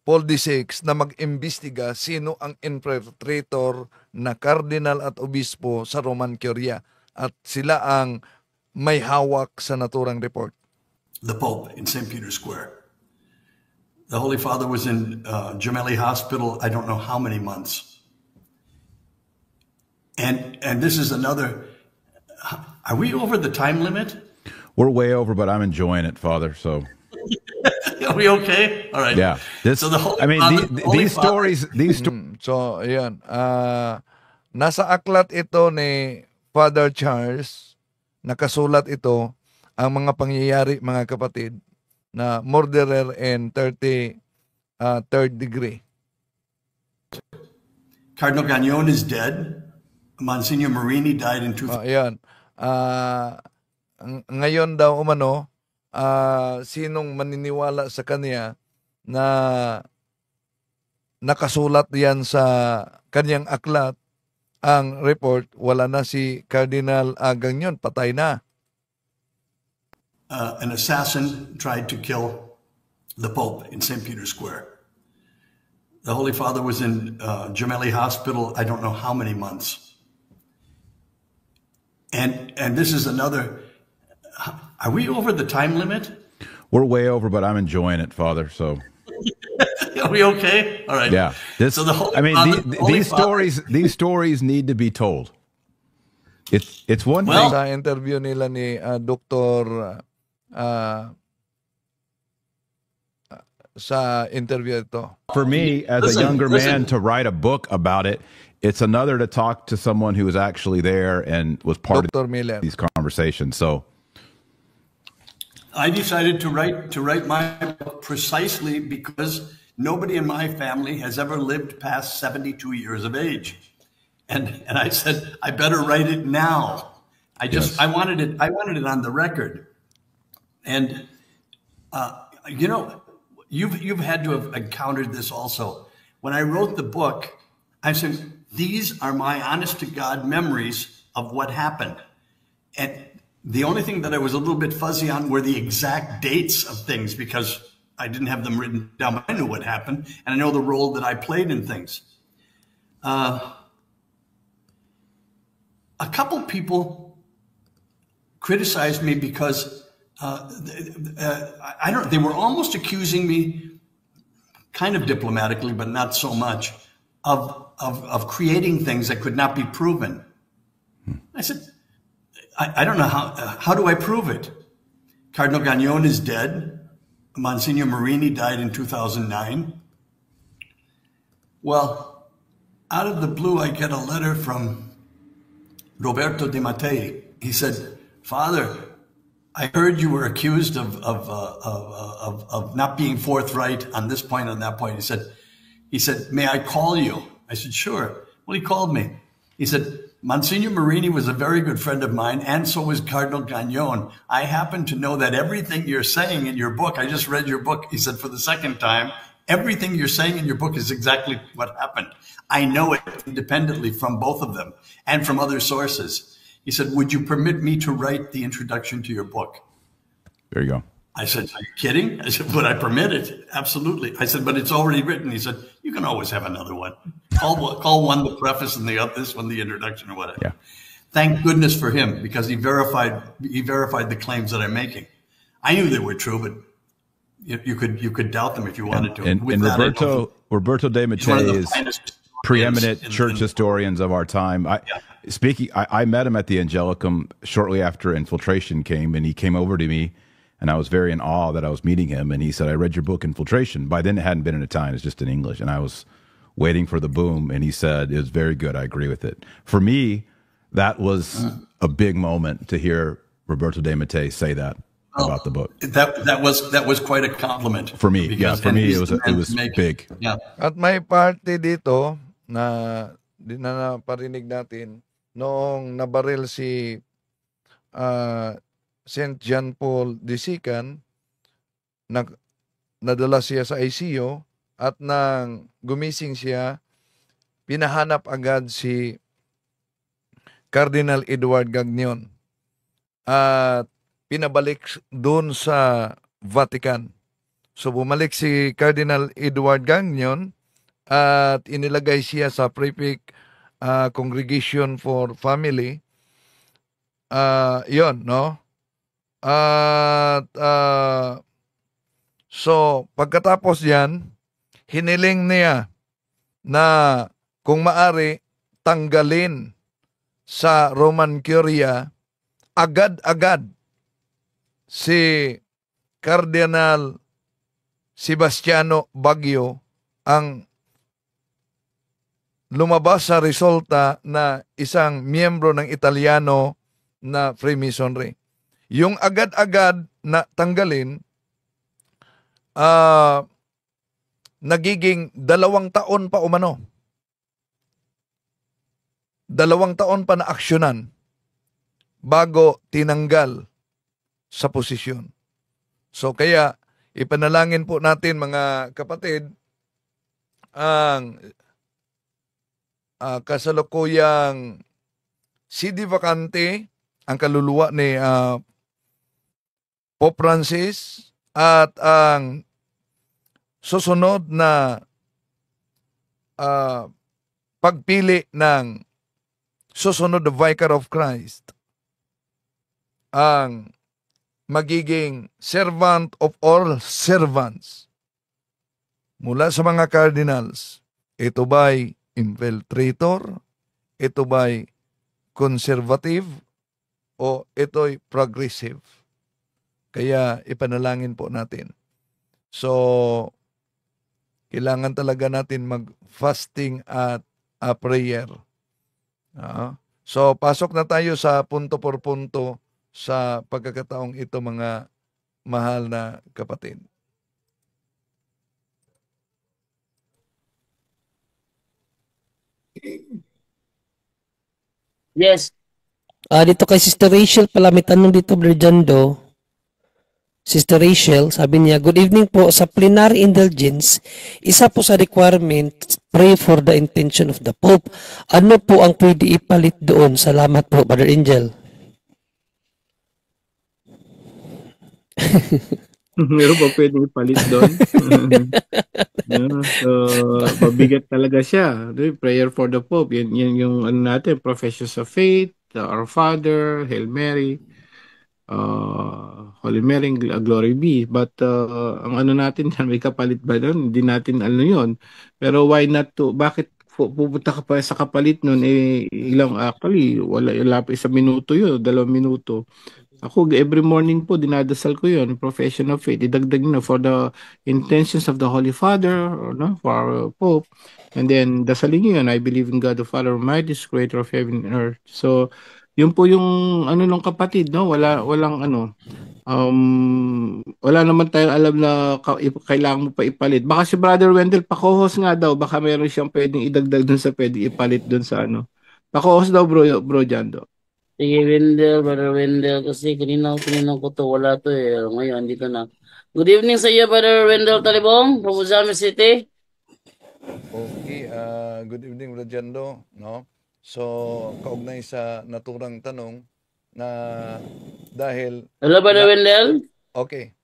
Paul VI na mag-imbestiga sino ang infiltrator na cardinal at obispo sa Roman Curia, at sila ang may hawak sa naturang report. The Pope in St. Peter's Square. The Holy Father was in Gemelli Hospital, I don't know how many months. And this is another, are we over the time limit? We're way over, but I'm enjoying it, Father, so... Are we okay? All right. Yeah. So the Holy these stories. So, ayan. Nasa aklat ito ni Father Charles, nakasulat ito, ang mga pangyayari, mga kapatid, na murderer and 33rd degree. Cardinal Gagnon is dead. Monsignor Marini died in 2000. Ayan. Ngayon daw sinong maniniwala sa kanya na nakasulat yan sa kanyang aklat, ang report, wala na si Cardinal Gagnon, patay na. An assassin tried to kill the Pope in St. Peter's Square. The Holy Father was in Gemelli Hospital, I don't know how many months. And this is another, are we over the time limit? We're way over, but I'm enjoying it, Father. So, are we okay? All right. yeah. So the Holy I mean, Father, these stories need to be told. It's one Well, thing. Sa interview nila ni Dr. Sa interview ito. For me, as Listen, a younger man, listen. to write a book about it, it's another to talk to someone who was actually there and was part Dr. of Miller. these conversations. So, I decided to write my book precisely because nobody in my family has ever lived past 72 years of age. And I said, I better write it now. Yes. I wanted it on the record. And you know, you've had to have encountered this also. When I wrote the book, I said, these are my honest to God memories of what happened. And the only thing that I was a little bit fuzzy on were the exact dates of things because I didn't have them written down, but I knew what happened and I know the role that I played in things. A couple people criticized me because they were almost accusing me, kind of diplomatically, but not so much, of creating things that could not be proven. I said, I don't know how do I prove it? Cardinal Gagnon is dead. Monsignor Marini died in 2009. Well, out of the blue, I get a letter from Roberto De Mattei. He said, Father, I heard you were accused of not being forthright on this point, on that point. He said, may I call you? I said, sure. Well, he called me. He said, Monsignor Marini was a very good friend of mine, and so was Cardinal Gagnon. I happen to know that everything you're saying in your book, I just read your book, he said, for the second time, everything you're saying in your book is exactly what happened. I know it independently from both of them and from other sources. He said, would you permit me to write the introduction to your book? there you go. I said, are you kidding? I said, would I permit it? Absolutely. I said, but it's already written. He said, you can always have another one. Call one the preface and this one the introduction or whatever. Yeah. Thank goodness for him because he verified the claims that I'm making. I knew they were true, but you could doubt them if you wanted to. And With that, I don't- Roberto De he's one of Mattei the is finest preeminent in- church historians of our time. I met him at the Angelicum shortly after Infiltration came, and he came over to me, and I was very in awe that I was meeting him. And he said, I read your book, Infiltration. By then, it hadn't been in Italian, it's just in English. And I was waiting for the boom, and he said, it was very good. I agree with it. For me, that was a big moment to hear Roberto De Mattei say that about the book. That was quite a compliment For me, because- for and me, he's it was the man it was to make it. big. Yeah. At may party dito na di na naparinig natin noong nabaril si St. John Paul Disikan, nadala siya sa ICU at nang gumising siya, pinahanap agad si Cardinal Edward Gagnon at pinabalik doon sa Vatican. So bumalik si Cardinal Edward Gagnon at inilagay siya sa Prefect Congregation for Family. Yon, no? At so pagkatapos yan, hiniling niya na kung maari tanggalin sa Roman Curia agad-agad si Cardinal Sebastiano Baggio ang lumabas sa resulta na isang miyembro ng Italiano na Freemasonry. Yung agad-agad na tanggalin, nagiging 2 taon pa umano. 2 taon pa na aksyonan bago tinanggal sa posisyon. So kaya ipanalangin po natin mga kapatid ang kasalukuyang CD vacante ang kaluluwa ni Pope Francis at ang susunod na pagpili ng susunod na Vicar of Christ ang magiging servant of all servants mula sa mga cardinals. Ito ba'y infiltrator? Ito ba'y conservative? O ito'y progressive? Kaya ipanalangin po natin. So, kailangan talaga natin mag-fasting at prayer. So, pasok na tayo sa punto por punto sa pagkakataong ito, mga mahal na kapatid. Yes. Dito kay Sister Rachel pala, may tanong dito, Brother Jando. Sister Rachel, sabi niya, good evening po. Sa plenary indulgence, isa po sa requirement, pray for the intention of the Pope. Ano po ang pwede ipalit doon? Salamat po, Brother Angel. Meron pa pwede ipalit doon. So, mabigat talaga siya. Prayer for the Pope. Yan yung ano natin, professions of faith, Our Father, Hail Mary, Holy Mary, Glory be. But ang ano natin yan, may kapalit ba doon? Hindi natin ano yun. Pero why not to? Bakit pupunta ka pa sa kapalit nun? Ilang actually, wala pa 1 minuto yun, 2 minuto. Ako, every morning po, dinadasal ko yun, profession of faith. Idagdag na for the intentions of the Holy Father, or, no, for our Pope. And then, dasalin nyo yun, I believe in God the Father Almighty, creator of heaven and earth. So, yun po yung ano ng kapatid, no? Walang ano, wala naman tayong alam na kailangan mo pa ipalit. Baka si Brother Wendell, pa-co-host nga daw, baka meron siyang pwedeng idagdag dun sa pwedeng ipalit dun sa ano. Pa-co-host daw, bro Jando. Sige, Wendell, Brother Wendell, kasi tininaw ko to, wala to eh. Ngayon, dito na. Good evening sa iyo, Brother Wendell Talibong, from Uzami City. Okay, good evening, Rajendo, no? So, kaugnay sa naturang tanong na dahil... Hello, Brother Wendell? Okay.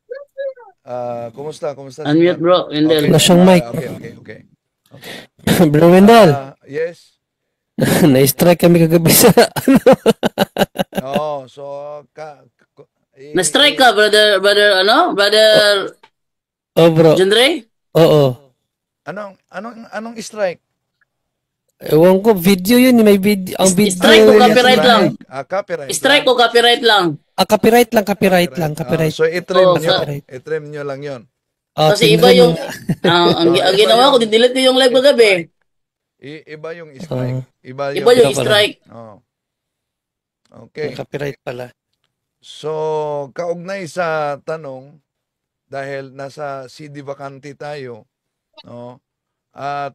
Kumusta? Unmute, bro, Wendell. Wala siyang mic. Okay. Brother Wendell, Yes. na-strike kami kagabi sa ano. So Na-strike ka, brother, Bro. Jandre? Oo. Anong strike? Ewan ko, video yun, may video. Ang video. Strike o copyright lang? Copyright. Strike o copyright lang? Copyright lang. So i-trim Oh, nyo. sa- I-trim nyo lang yun. Kasi iba yung, ang ginawa ko, didelete ko yung live kagabi. Iba yung strike. Iba Iba yung strike. Okay. Copyright pala. So, kaugnay sa tanong, dahil nasa CD vacante tayo, no? At